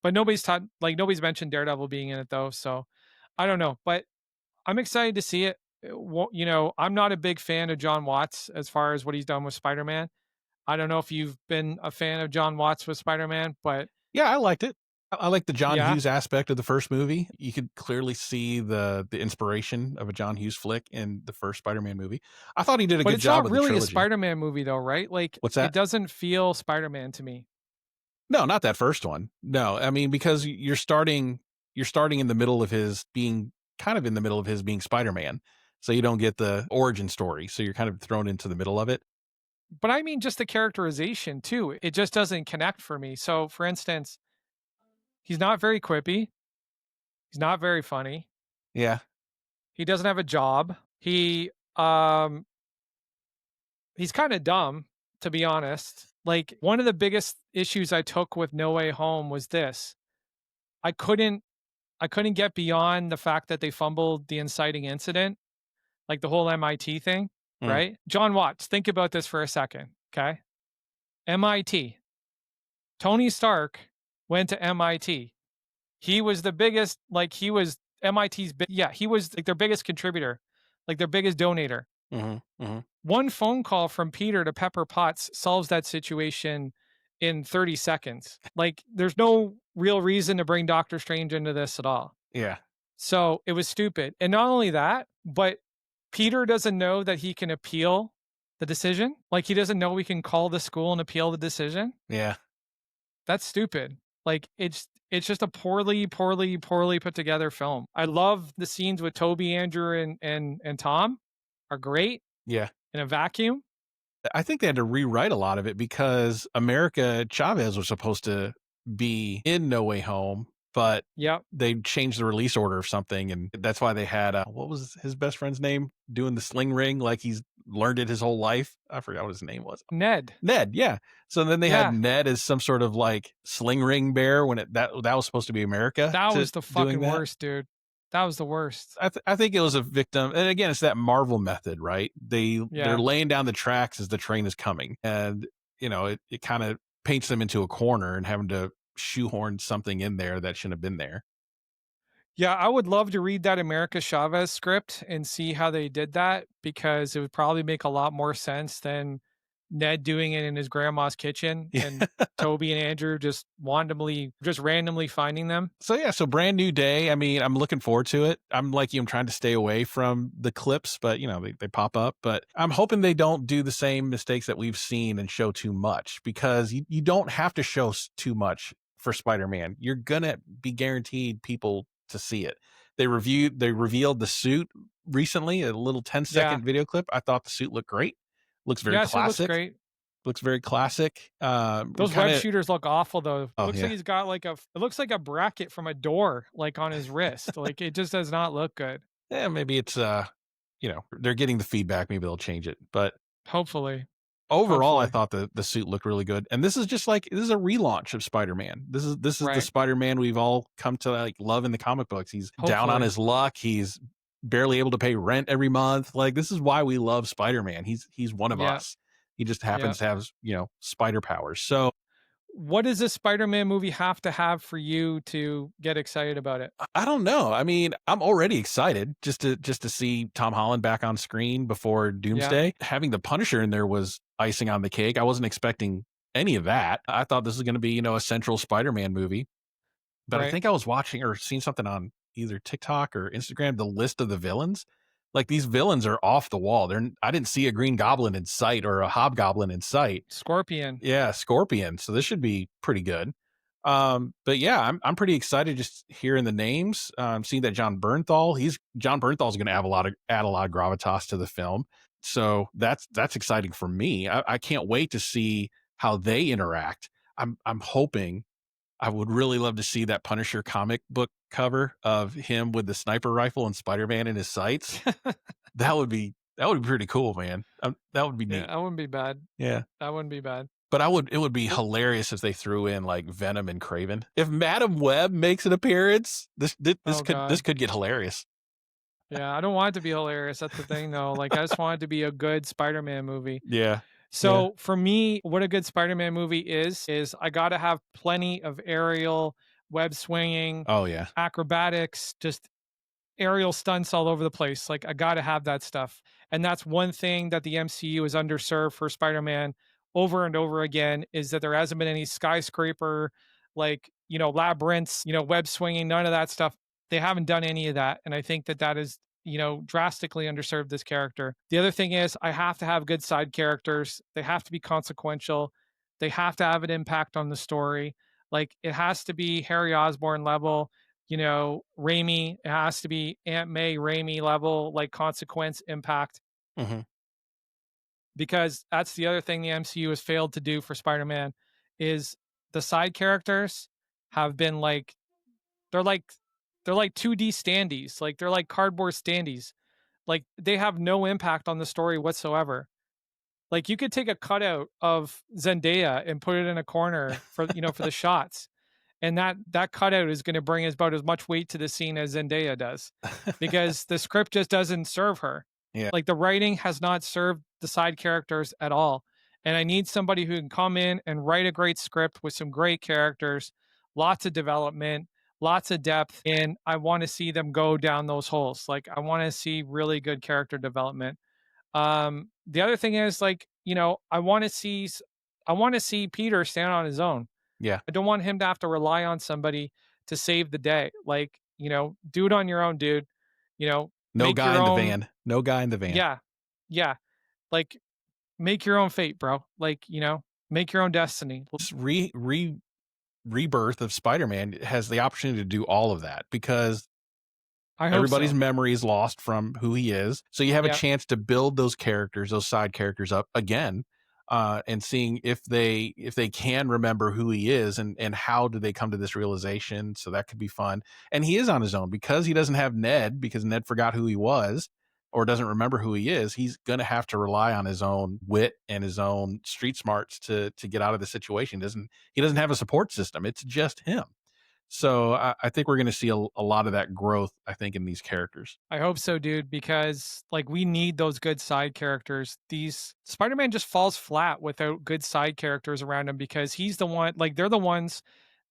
but nobody's mentioned Daredevil being in it though. So I don't know, but I'm excited to see it. I'm not a big fan of John Watts as far as what he's done with Spider-Man. I don't know if you've been a fan of John Watts with Spider-Man, but Yeah, I liked it. I like the John yeah, Hughes aspect of the first movie. You could clearly see the inspiration of a John Hughes flick in the first Spider-Man movie. I thought he did a but good it's job not with the really a trilogy. Spider-Man movie though, right? Like What's it that? doesn't feel Spider-Man to me. No, not that first one. No, I mean because you're starting in the middle of his being kind of in the middle of his being Spider-Man. So you don't get the origin story. So you're kind of thrown into the middle of it. But I mean just the characterization too. It just doesn't connect for me. So for instance, he's not very quippy, he's not very funny. Yeah. He doesn't have a job. Um he's kind of dumb, to be honest. Like one of the biggest issues I took with No Way Home was this. I couldn't I couldn't get beyond the fact that they fumbled the inciting incident, like the whole MIT thing, Mm, right? John Watts, think about this for a second, okay? MIT. Tony Stark went to MIT. He was the biggest, like he was yeah, he was like their biggest contributor, like their biggest donator. mhm, mhm. One phone call from Peter to Pepper Potts solves that situation in 30 seconds. Like there's no real reason to bring Doctor Strange into this at all. Yeah. So it was stupid. And not only that, but Peter doesn't know that he can appeal the decision. Like he doesn't know we can call the school and appeal the decision. Yeah. That's stupid. Like it's just a poorly put together film. I love the scenes with Toby, Andrew, and Tom are great Yeah. in a vacuum. I think they had to rewrite a lot of it because America Chavez was supposed to be in No Way Home, but Yep. they changed the release order or something, and that's why they had what was his best friend's name doing the sling ring like he's learned it his whole life. I forgot what his name was. Ned. Ned, yeah. So then they had Yeah. Ned as some sort of like sling ring bear when that was supposed to be America That to was the doing fucking that. worst, dude. That was the worst. I think it was a victim, and again, it's that Marvel method, right? They're Yeah. laying down the tracks as the train is coming, and it kind of paints them into a corner and having to shoehorn something in there that shouldn't have been there. Yeah, I would love to read that America Chavez script and see how they did that because it would probably make a lot more sense than Ned doing it in his grandma's kitchen Yeah. and Toby and Andrew just randomly finding them. So yeah, so brand new day. I mean, I'm looking forward to it. I'm like you, I'm trying to stay away from the clips, but they pop up. But I'm hoping they don't do the same mistakes that we've seen and show too much because you don't have to show too much for Spider-Man. You're gonna be guaranteed people to see it. They revealed the suit recently, a little 10 Yeah. second video clip. I thought the suit looked great. Looks very Yeah, suit looks classic. great. Looks very classic. Those Kind web of shooters look awful though. It oh looks like yeah. he's got it looks like a bracket from a door like on his wrist. Like it just does not look good. Yeah, maybe it's they're getting the feedback, maybe they'll change it. But Hopefully. overall, I Hopefully. thought the suit looked really good. And this is a relaunch of Spider-Man. This is the Right. Spider-Man we've all come to like love in the comic books. He's down on Hopefully. his luck. He's barely able to pay rent every month. Like this is why we love Spider-Man. He's one of Yeah. us. He just Yeah. happens to have, spider powers. So What does this Spider-Man movie have to have for you to get excited about it? I don't know. I mean, I'm already excited just to see Tom Holland back on screen before Yeah. Doomsday. Having the Punisher in there was icing on the cake. I wasn't expecting any of that. I thought this was going to be, a central Spider-Man movie. But I Right. think I was watching or seeing something on either TikTok or Instagram, the list of the villains. Like these villains are off the wall. I didn't see a Green Goblin in sight or a Hobgoblin in sight. Scorpion. Yeah, Scorpion. So this should be pretty good. But yeah, I'm pretty excited just hearing the names. Seeing that John Bernthal's going to add a lot of gravitas to the film. So that's exciting for me. I can't wait to see how they interact. I'm hoping I would really love to see that Punisher comic book cover of him with the sniper rifle and Spider-Man in his sights. That would be pretty cool, man. That would be Yeah, neat. that wouldn't be bad. Yeah. That wouldn't be bad. But it would be Well, hilarious if they threw in like Venom and Craven. If Madam Web makes an appearance, oh this god. could get hilarious. Yeah, I don't want it to be hilarious. That's the thing though. Like I just want it to be a good Spider-Man movie. Yeah. Yeah. So for me, what a good Spider-Man movie is I got to have plenty of aerial, web swinging, Oh yeah. acrobatics, just aerial stunts all over the place. Like I got to have that stuff. And that's one thing that the MCU is underserved for Spider-Man over and over again is that there hasn't been any skyscraper like, labyrinths, web swinging, none of that stuff. They haven't done any of that and I think that that is drastically underserved this character. The other thing is I have to have good side characters. They have to be consequential. They have to have an impact on the story. Like it has to be Harry Osborn level, Raimi. It has to be Aunt May Raimi level, like consequence impact, Hmm. because that's the other thing the MCU has failed to do for Spider-Man is the side characters have been like they're like they're like 2D standees, like they're like cardboard standees. Like they have no impact on the story whatsoever. Like you could take a cutout of Zendaya and put it in a corner for the shots and that cutout is going to bring about as much weight to the scene as Zendaya does, because the script just doesn't serve her. Yeah. Like the writing has not served the side characters at all, and I need somebody who can come in and write a great script with some great characters, lots of development, lots of depth, and I want to see them go down those holes. Like I want to see really good character development. The other thing is like I want to see Peter stand on his own. Yeah. I don't want him to have to rely on somebody to save the day. Like, do it on your own, dude. No Make guy your in the own. van. No guy in the van. Yeah. Yeah. Like, make your own fate, bro. Like, make your own destiny. This rebirth of Spider-Man has the opportunity to do all of that because I hope everybody's so. memory is lost from who he is. So you have a Yeah. chance to build those characters, those side characters up again, and seeing if they can remember who he is and how do they come to this realization. So that could be fun. And he is on his own because he doesn't have Ned because Ned forgot who he was or doesn't remember who he is. He's going to have to rely on his own wit and his own street smarts to get out of the situation. He doesn't have a support system. It's just him. So I think we're going to see a lot of that growth, I think, in these characters. I hope so, dude, because like we need those good side characters. These Spider-Man just falls flat without good side characters around him because he's the one, like they're the ones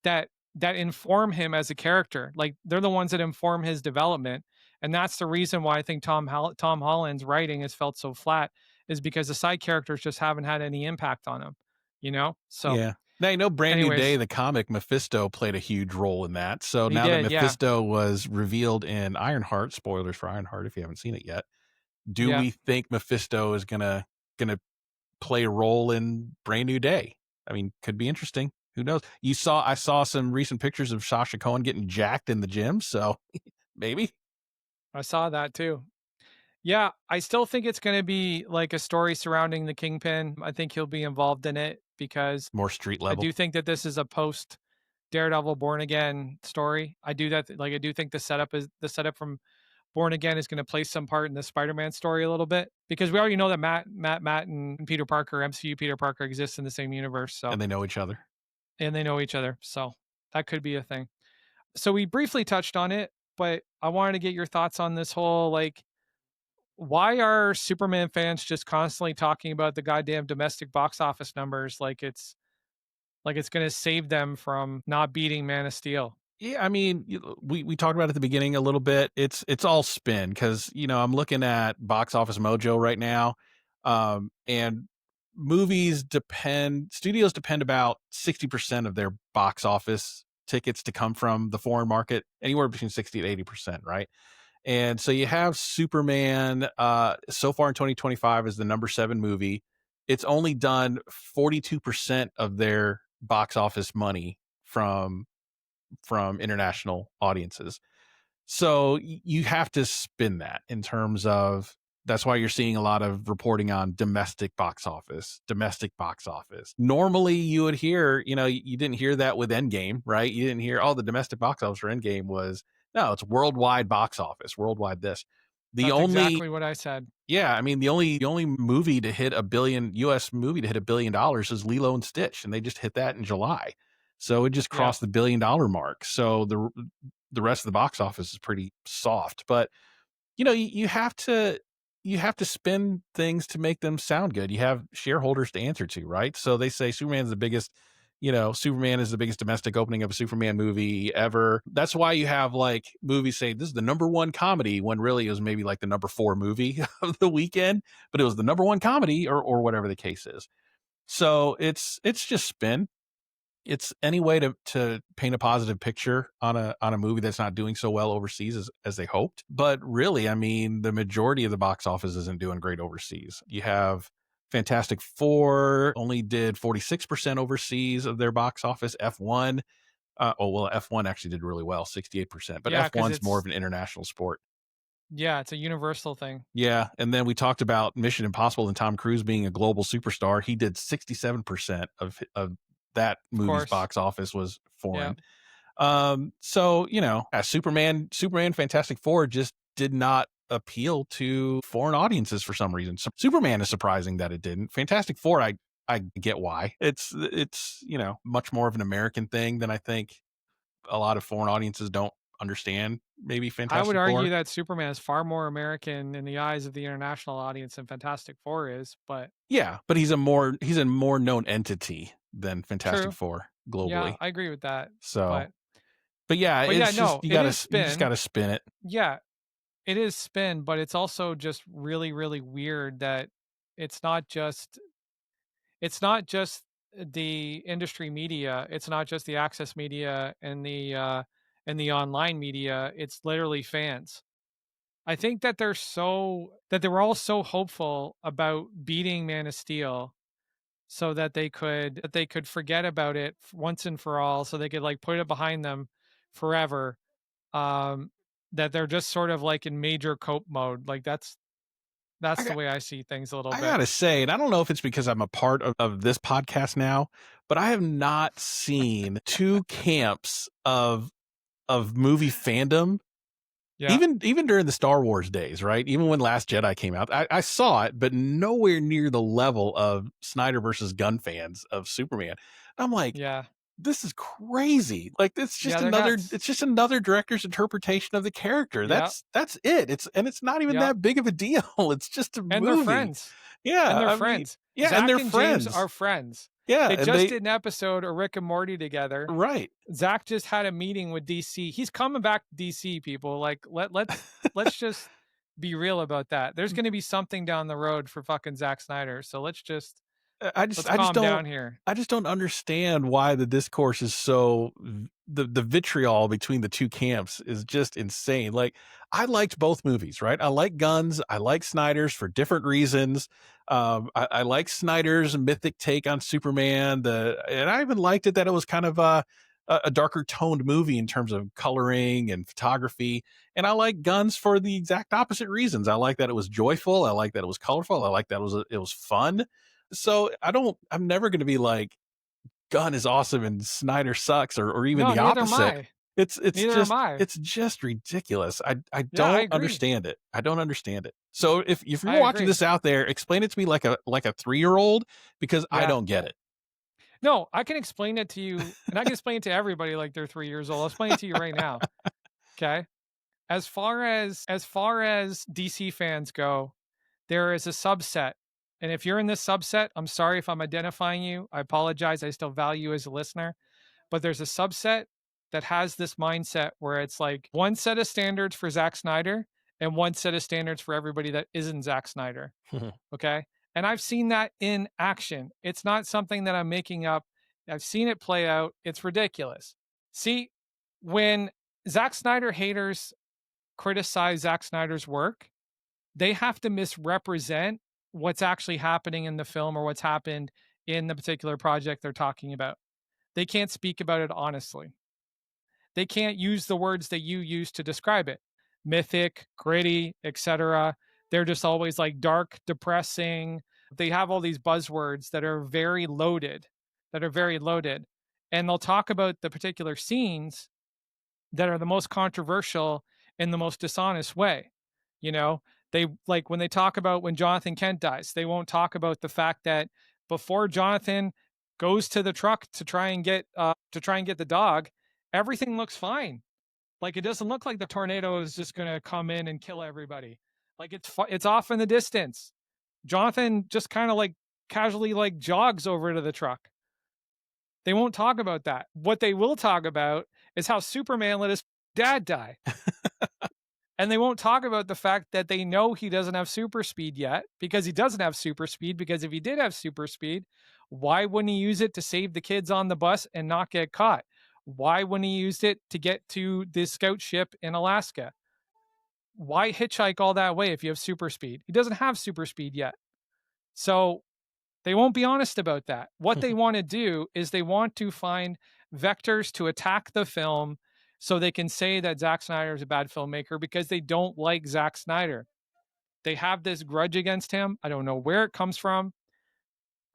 that inform him as a character. Like they're the ones that inform his development. And that's the reason why I think Tom Holland's writing has felt so flat is because the side characters just haven't had any impact on him. So Yeah. Now, Brand New Day, anyways, the comic, Mephisto played a huge role in that. So he now that did, yeah. Mephisto was revealed in Ironheart, spoilers for Ironheart if you haven't seen it yet, do Yeah. we think Mephisto is gonna play a role in Brand New Day? I mean, could be interesting. Who knows? I saw some recent pictures of Sasha Cohen getting jacked in the gym, so maybe I saw that too. Yeah, I still think it's going to be like a story surrounding the Kingpin. I think he'll be involved in it because more street I level. do think that this is a post Daredevil Born Again story. I do think the setup from Born Again is going to play some part in the Spider-Man story a little bit because we already know that Matt and Peter Parker, MCU Peter Parker exists in the same universe, so And they know each other. and they know each other. So that could be a thing. So we briefly touched on it, but I wanted to get your thoughts on this whole like why are Superman fans just constantly talking about the goddamn domestic box office numbers like it's going to save them from not beating Man of Steel? Yeah, I mean, we talked about it at the beginning a little bit. It's all spin because I'm looking at Box Office Mojo right now, and studios depend about 60% of their box office tickets to come from the foreign market, anywhere between 60 to 80%, right? And so you have Superman. So far in 2025 is the number 7 movie. It's only done 42% of their box office money from international audiences. So you have to spin that in terms of That's why you're seeing a lot of reporting on domestic box office, domestic box office. Normally you would hear, you didn't hear that with Endgame, right? You didn't hear, oh, the domestic box office for Endgame was, no, it's worldwide box office, worldwide this. The That's only, exactly what I said. yeah, I mean, the only movie to hit US movie to hit $1 billion is Lilo and Stitch, and they just hit that in July. So it just Yeah. crossed the $1 billion mark. So the rest of the box office is pretty soft, but you have to spin things to make them sound good. You have shareholders to answer to, right? So they say Superman is the biggest domestic opening of a Superman movie ever. That's why you have like movies say this is the number one comedy when really it was maybe like the number 4 movie of the weekend, but it was the number one comedy or whatever the case is. So it's just spin. It's any way to paint a positive picture on a movie that's not doing so well overseas as they hoped. But really, I mean, the majority of the box office isn't doing great overseas. You have Fantastic Four only did 46% overseas of their box office. F1, F1 actually did really well, 68%. But Yeah, because F1's more of an international sport. it's a universal thing. Yeah, and then we talked about Mission Impossible and Tom Cruise being a global superstar. He did 67% of that Of movie's course. box office was Yeah. foreign. So Superman, Fantastic Four just did not appeal to foreign audiences for some reason. So Superman is surprising that it didn't. Fantastic Four, I get why. It's much more of an American thing than I think a lot of foreign audiences don't understand. Maybe I would Fantastic argue Four. that Superman is far more American in the eyes of the international audience than Fantastic Four is, but Yeah, but he's a more known entity than Fantastic true. Four Yeah, globally. I agree with that. So, But but yeah, but yeah, it's just no, it is you just spin. gotta spin it. Yeah, it is spin, but it's also just really, really weird that it's not just it's not just the industry media, it's not just the access media and the online media, it's literally fans. I think that they were all so hopeful about beating Man of Steel so that they could forget about it once and for all, so they could like put it behind them forever. Um, that they're just sort of like in major cope mode. Like that's the way I see things a little I bit. gotta say, and I don't know if it's because I'm a part of this podcast now, but I have not seen two camps of movie fandom. Yeah, Even during the Star Wars days, right? Even when Last Jedi came out, I saw it, but nowhere near the level of Snyder versus Gunn fans of Superman. I'm like, yeah, this is crazy. Like yeah. They're nuts. it's just another director's interpretation of the character. Yeah, That's it. It's not even yeah. that big of a deal. It's just a And they're movie. friends. And Yeah, they're I mean, friends. yeah, and Zach they're and James friends. are friends. Yeah, They and just they did an episode of Rick and Morty together. right. Zach just had a meeting with DC. He's coming back to DC, people. Like let's just be real about that. There's going to be something down the road for fucking Zack Snyder. So let's I just calm don't down here. I just don't understand why the discourse is so the vitriol between the two camps is just insane. Like I liked both movies, right? I like Guns, I like Snyder's for different reasons. I like Snyder's mythic take on Superman. And I even liked it that it was kind of a darker toned movie in terms of coloring and photography. And I like Guns for the exact opposite reasons. I like that it was joyful. I like that it was colorful. I like that it was fun. So I'm never going to be like Gunn is awesome and Snyder sucks or even No, the neither am opposite. I. It's Neither am just I. it's just ridiculous. I Yeah, I don't agree. understand it. I don't understand it. So if you're I watching agree. this out there, explain it to me like a 3-year-old because I Yeah. don't get it. No, I can explain it to you, and I can explain it to everybody like they're 3 years old. I'll explain it to you right now. Okay. As far as DC fans go, there is a subset. And if you're in this subset, I'm sorry if I'm identifying you. I apologize. I still value you as a listener. But there's a subset that has this mindset where it's like one set of standards for Zack Snyder and one set of standards for everybody that isn't Zack Snyder. Okay. And I've seen that in action. It's not something that I'm making up. I've seen it play out. It's ridiculous. See, when Zack Snyder haters criticize Zack Snyder's work, they have to misrepresent what's actually happening in the film or what's happened in the particular project they're talking about. They can't speak about it honestly. They can't use the words that you use to describe it. Mythic, gritty, etc. They're just always like dark, depressing. They have all these buzzwords that are very loaded, that are very loaded. And they'll talk about the particular scenes that are the most controversial in the most dishonest way. You know, they like when they talk about when Jonathan Kent dies, they won't talk about the fact that before Jonathan goes to the truck to try and get the dog, everything looks fine. Like it doesn't look like the tornado is just going to come in and kill everybody. Like it's off in the distance. Jonathan just kind of like casually like jogs over to the truck. They won't talk about that. What they will talk about is how Superman let his dad die. And they won't talk about the fact that they know he doesn't have super speed yet because he doesn't have super speed. Because if he did have super speed, why wouldn't he use it to save the kids on the bus and not get caught? Why wouldn't he use it to get to the scout ship in Alaska? Why hitchhike all that way if you have super speed? He doesn't have super speed yet. So they won't be honest about that. What they want to do is they want to find vectors to attack the film so they can say that Zack Snyder is a bad filmmaker because they don't like Zack Snyder. They have this grudge against him. I don't know where it comes from.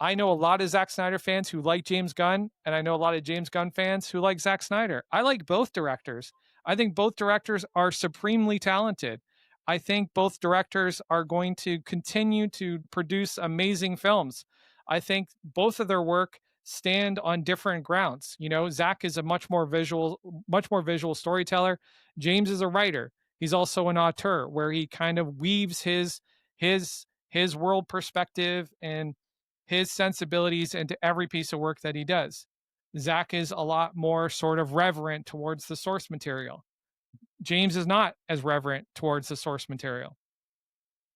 I know a lot of Zack Snyder fans who like James Gunn, and I know a lot of James Gunn fans who like Zack Snyder. I like both directors. I think both directors are supremely talented. I think both directors are going to continue to produce amazing films. I think both of their work stand on different grounds. You know, Zack is a much more visual storyteller. James is a writer. He's also an auteur where he kind of weaves his world perspective and his sensibilities into every piece of work that he does. Zack is a lot more sort of reverent towards the source material. James is not as reverent towards the source material.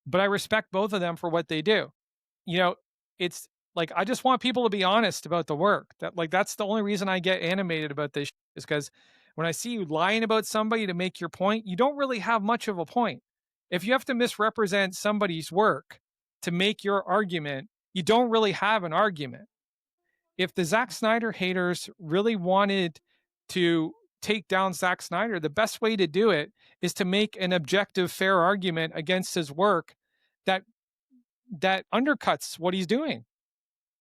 But I respect both of them for what they do. You know, it's like I just want people to be honest about the work. That's the only reason I get animated about this is because when I see you lying about somebody to make your point, you don't really have much of a point. If you have to misrepresent somebody's work to make your argument, you don't really have an argument. If the Zack Snyder haters really wanted to take down Zack Snyder, the best way to do it is to make an objective, fair argument against his work that undercuts what he's doing.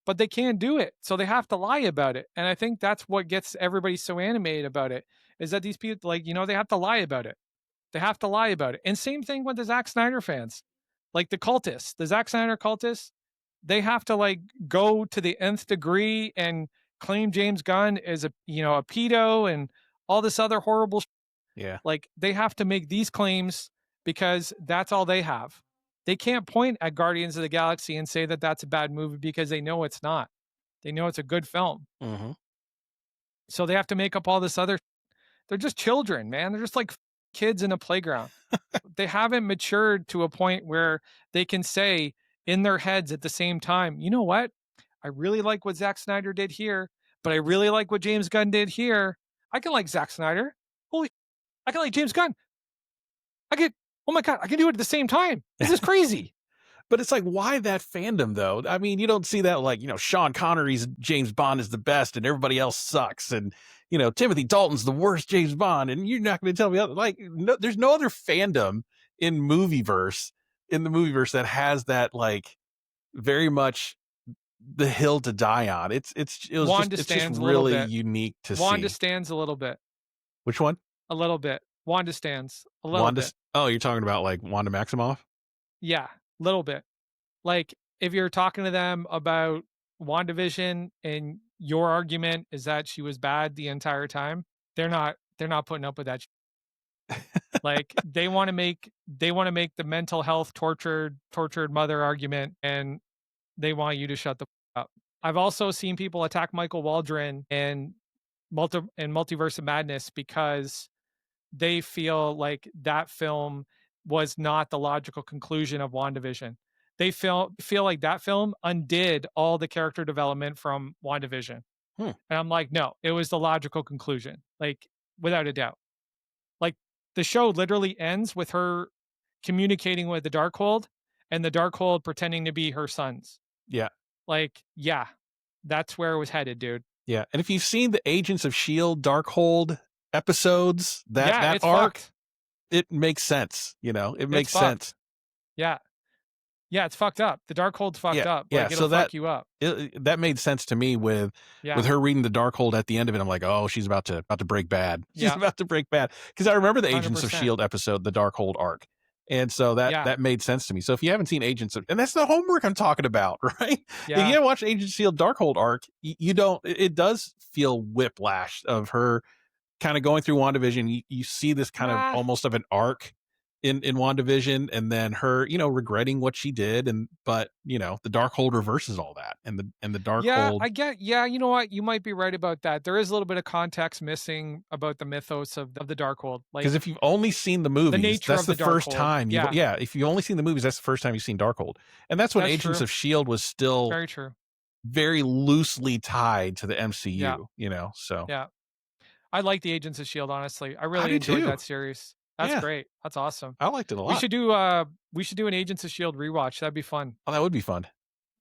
But they can't do it, so they have to lie about it. And I think that's what gets everybody so animated about it is that these people, like, you know, they have to lie about it. They have to lie about it. And same thing with the Zack Snyder fans, like the cultists, the Zack Snyder cultists. They have to like go to the nth degree and claim James Gunn is a pedo and all this other horrible. Yeah. Like they have to make these claims because that's all they have. They can't point at Guardians of the Galaxy and say that that's a bad movie because they know it's not. They know it's a good film. Mm-hmm. So they have to make up all this other. They're just children, man. They're just like kids in a playground. They haven't matured to a point where they can say in their heads at the same time, you know what? I really like what Zack Snyder did here, but I really like what James Gunn did here. I can like Zack Snyder. Holy, I can like James Gunn. Oh my God, I can do it at the same time. This is crazy. But it's like, why that fandom though? I mean, you don't see that like, Sean Connery's James Bond is the best and everybody else sucks. And, Timothy Dalton's the worst James Bond. And you're not going to tell me like, no, there's no other fandom in the movieverse that has that like very much the hill to die on. It's just really unique to see. Wanda stands a little bit. Which one? A little bit. Wanda stands a little bit. Oh, you're talking about like Wanda Maximoff? Yeah, little bit. Like if you're talking to them about WandaVision and your argument is that she was bad the entire time, they're not putting up with that. Like they want to make the mental health tortured mother argument, and they want you to shut the up. I've also seen people attack Michael Waldron and Multiverse of Madness because they feel like that film was not the logical conclusion of WandaVision. They feel like that film undid all the character development from WandaVision. And I'm like, no, it was the logical conclusion, like without a doubt. Like the show literally ends with her communicating with the Darkhold and the Darkhold pretending to be her sons. Yeah. Like, yeah, that's where it was headed, dude. Yeah. And if you've seen the Agents of S.H.I.E.L.D. Darkhold episodes, that arc, fucked. it makes sense. It makes sense. Yeah. Yeah, it's fucked up. The Darkhold's fucked Yeah, up. yeah. Like, it'll So fuck you up. that made sense to me with Yeah. her reading the Darkhold at the end of it. I'm like, oh, she's about to break bad. She's Yeah. about to break bad because I remember the Agents of 100%. Shield episode, the Darkhold arc, and so Yeah. that made sense to me. So if you haven't seen and that's the homework I'm talking about, right? If you Yeah. haven't watched Agents of Shield Darkhold arc, you don't. It does feel whiplash of her kind of going through WandaVision. You see this kind of Ah, almost of an arc in WandaVision, and then her, regretting what she did, but the Darkhold reverses all that, and the yeah, Darkhold, I get yeah, you know what? You might be right about that. There is a little bit of context missing about the mythos of the Darkhold, because like, if you've only seen the the movies, nature that's of the the first Darkhold. time Yeah, if you've only seen the movies, that's the first time you've seen Darkhold, and that's when that's Agents true. of Shield was still Very true. very loosely tied to the Yeah, MCU, so yeah. I like the Agents of Shield, honestly. I I really do enjoyed too. that series. That's Yeah, great. That's awesome. I liked it a We lot. should do uh we should do an Agents of Shield rewatch. That'd be fun. Oh, that would be fun.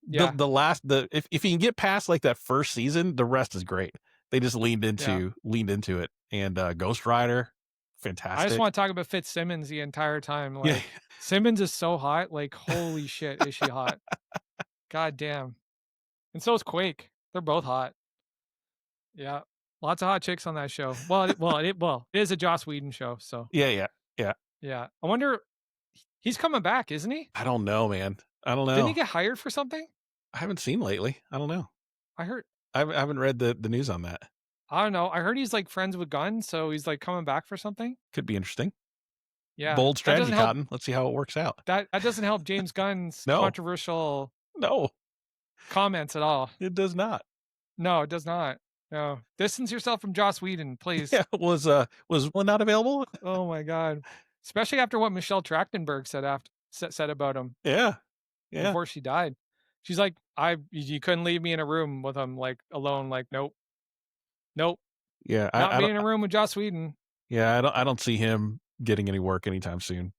The Yeah, the last the if you can get past like that first season, the rest is great. They just yeah. leaned into it, and Ghost Rider, I just fantastic. want to talk about Fitzsimmons the entire time. Yeah, Like, Simmons is so hot. Like, holy shit, is she hot? God damn. And so is Quake. They're both hot. Yeah. Lots of hot chicks on that show. It is a Joss Whedon show, so yeah, yeah, yeah. yeah. I wonder, he's coming back, isn't he? I don't know, man. I don't Didn't he know. get hired for something? I haven't seen lately. I don't know. I heard I haven't read the news on that. I don't know. I heard he's like friends with Gunn, so he's like coming back for something. Could be interesting. Yeah. Bold That strategy, doesn't help Cotton. Let's see how it works out. that doesn't help James Gunn's No, controversial no, comments at all. it does not. No, it does not. No. Distance yourself from Joss Whedon, please. Yeah, was one not available? Oh my god. Especially after what Michelle Trachtenberg said about him Yeah, yeah, before she died. She's like, you couldn't leave me in a room with him like alone. Like, nope, nope, yeah. not I being don't. in a room with Joss Whedon. Yeah, I don't see him getting any work anytime soon.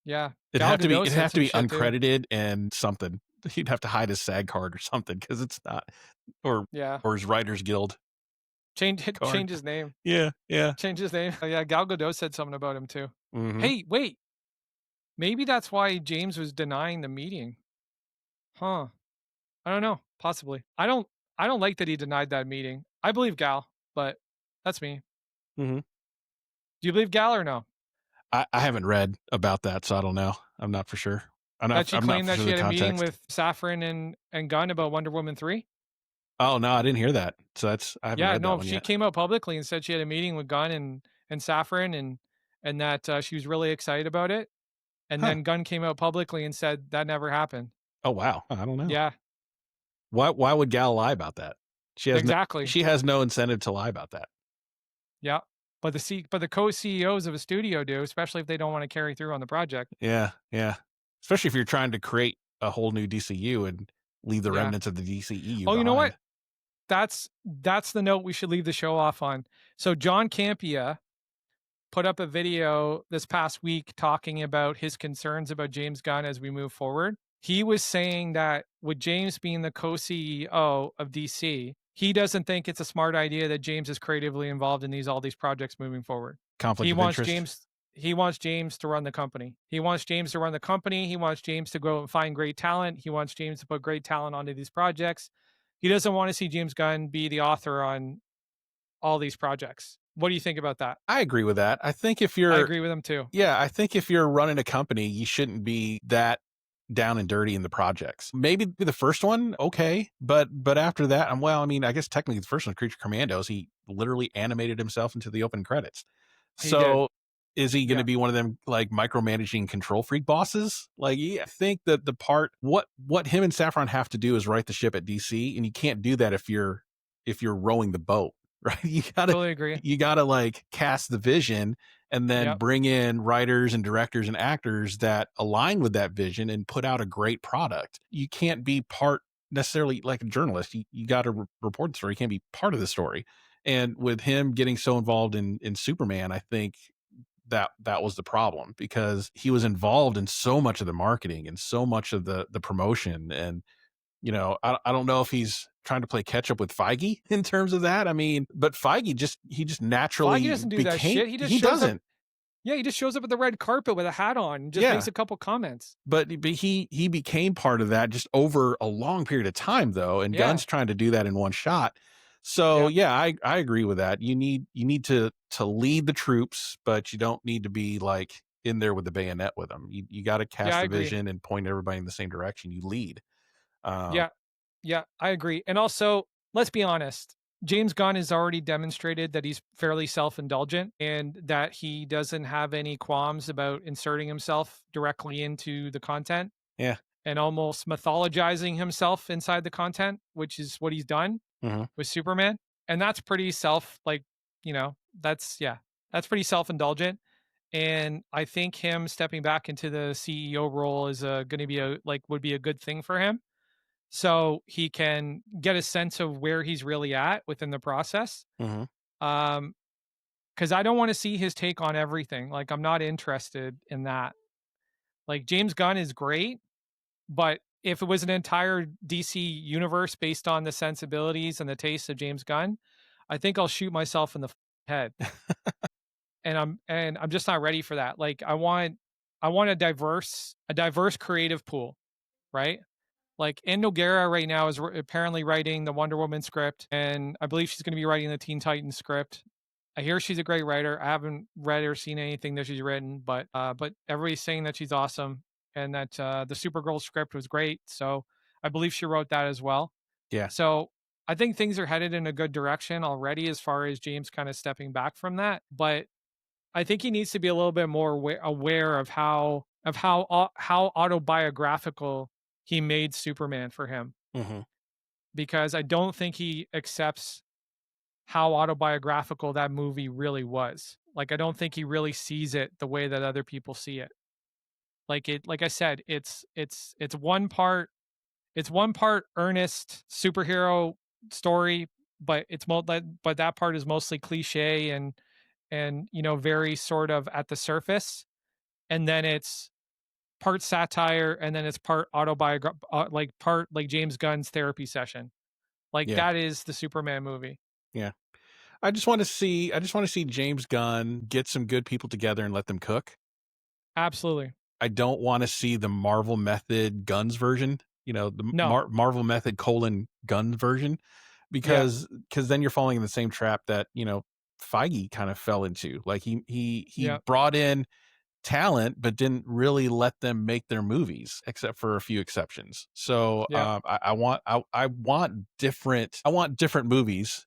Yeah, Gal Gadot It'd said have to some be shit too. uncredited and something. He'd have to hide his SAG card or something because it's not, or Yeah, his Writers Guild card. change his name. Yeah, yeah. Change his name. Oh, yeah, Gal Gadot said something about him too. Mhm. Hey, wait, maybe that's why James was denying the meeting. Huh? I don't know. Possibly. I don't like that he denied that meeting. I believe Gal, but that's me. Mhm. Do you believe Gal or no? I haven't read about that, so I don't know. I'm not for sure. That she I'm not claimed for that sure she the had a meeting context. with Safran and Gunn about Wonder Woman 3? Oh, no, I didn't hear that. So I haven't Yeah, read that no, one she yet. came out publicly and said she had a meeting with Gunn and Safran and that, she was really excited about it, and Huh. then Gunn came out publicly and said that never happened. Oh, wow. I don't know. Yeah, Why would Gal lie about that? exactly. She has no incentive to lie about that. Yeah, but the co-CEOs of a studio do, especially if they don't wanna carry through on the project. Yeah, yeah. Especially if you're trying to create a whole new DCU and leave the Yeah. remnants of the DCEU Oh, you know what? behind. That's the note we should leave the show off on. So John Campea put up a video this past week talking about his concerns about James Gunn as we move forward. He was saying that with James being the co-CEO of DC, he doesn't think it's a smart idea that James is creatively involved in all these projects moving forward. Conflict He of wants interest. James he wants James to run the company. He wants James to run the company. He wants James to go and find great talent. He wants James to put great talent onto these projects. He doesn't want to see James Gunn be the author on all these projects. What do you think about that? I agree with that. I agree with him too. I think if you're running a company, you shouldn't be that down and dirty in the projects. Maybe the first one, okay, but after that, well, I mean, I guess technically the first one, Creature Commandos, he literally animated himself into the open credits. He did. So is he going to Yeah. be one of them like micromanaging control freak bosses? Like, yeah, I think that the part what him and Saffron have to do is right the ship at DC, and you can't do that if you're rowing the boat, right? Totally agree. You gotta like cast the vision and then Yep. bring in writers and directors and actors that align with that vision and put out a great product. You can't be part necessarily like a journalist. You got to report the story. You can't be part of the story. And with him getting so involved in Superman, I think that was the problem because he was involved in so much of the marketing and so much of the promotion. And I don't know if he's trying to play catch up with Feige in terms of that. I mean, but Feige he just Feige naturally doesn't do that became shit. He just he shows up. doesn't. Yeah, he just shows up at the red carpet with a hat on and just makes Yeah. a couple comments. But he became part of that just over a long period of time though, and Yeah. Gunn's trying to do that in one shot. So Yeah. yeah, I agree with that. You need to lead the troops, but you don't need to be like in there with the bayonet with them. You got to Yeah, cast I the agree. vision and point everybody in the same direction. You lead. Um, Yeah. Yeah, I agree. And also, let's be honest. James Gunn has already demonstrated that he's fairly self-indulgent and that he doesn't have any qualms about inserting himself directly into the content yeah. and almost mythologizing himself inside the content, which is what he's done Hmm. with Superman. And that's pretty that's pretty self-indulgent. And I think him stepping back into the CEO role is going to be would be a good thing for him so he can get a sense of where he's really at within the process. Hmm. Um, because I don't want to see his take on everything. Like, I'm not interested in that. Like, James Gunn is great, but if it was an entire DC universe based on the sensibilities and the tastes of James Gunn, I think I'll shoot myself in the head. And I'm just not ready for that. Like, I want a diverse creative pool, right? Like, Ann Noguera right now is apparently writing the Wonder Woman script, and I believe she's going to be writing the Teen Titans script. I hear she's a great writer. I haven't read or seen anything that she's written, but everybody's saying that she's awesome and that the Supergirl script was great. So I believe she wrote that as well. Yeah. So I think things are headed in a good direction already as far as James kind of stepping back from that. But I think he needs to be a little bit more aware of how autobiographical he made Superman for him, Hmm. because I don't think he accepts how autobiographical that movie really was. Like, I don't think he really sees it the way that other people see it. Like I said, it's one part earnest superhero story, but but that part is mostly cliche and very sort of at the surface, and then it's part satire, and then it's part part like James Gunn's therapy session. Like, Yeah. that is the Superman movie. Yeah. I just want to see James Gunn get some good people together and let them cook. Absolutely. I don't want to see the Marvel method Guns version, the No. Marvel method colon Guns version, Yeah. because then you're falling in the same trap that, Feige kind of fell into. Like he Yeah. brought in talent, but didn't really let them make their movies, except for a few exceptions. So Yeah. I want different movies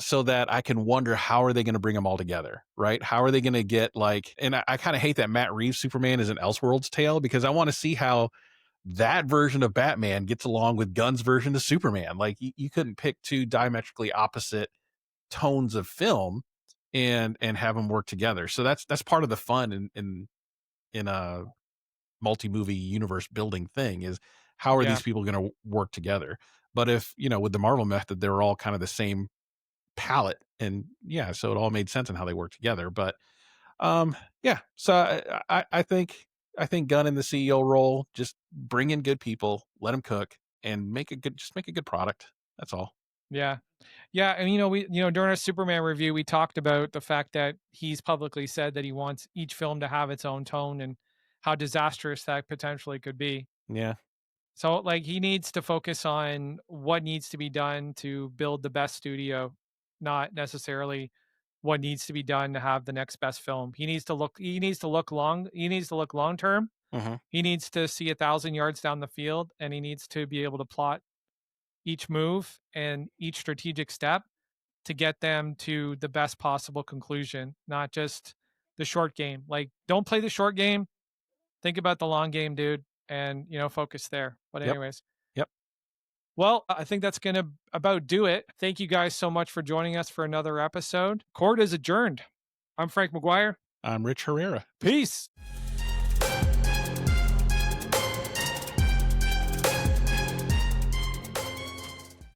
so that I can wonder how are they going to bring them all together, right? How are they going to get like, and I kind of hate that Matt Reeves Superman is an Elseworlds tale because I want to see how that version of Batman gets along with Gunn's version of Superman. Like you couldn't pick two diametrically opposite tones of film and have them work together. So that's part of the fun in a multi movie universe building thing is how are Yeah. these people going to work together? But if with the Marvel method, they're all kind of the same palette and yeah, so it all made sense in how they work together. But yeah, so I think Gunn in the CEO role, just bring in good people, let them cook, and make a good product. That's all. Yeah. Yeah, and we during our Superman review, we talked about the fact that he's publicly said that he wants each film to have its own tone and how disastrous that potentially could be. Yeah. So, like, he needs to focus on what needs to be done to build the best studio, not necessarily what needs to be done to have the next best film. He needs to look long term. Hmm. He needs to see 1,000 yards down the field, and he needs to be able to plot each move and each strategic step to get them to the best possible conclusion, not just the short game. Like, don't play the short game. Think about the long game, dude, and focus there. But Yep. anyways, Yep. well, I think that's gonna about do it. Thank you guys so much for joining us for another episode. Court is adjourned. I'm Frank McGuire. I'm Rich Herrera. Peace.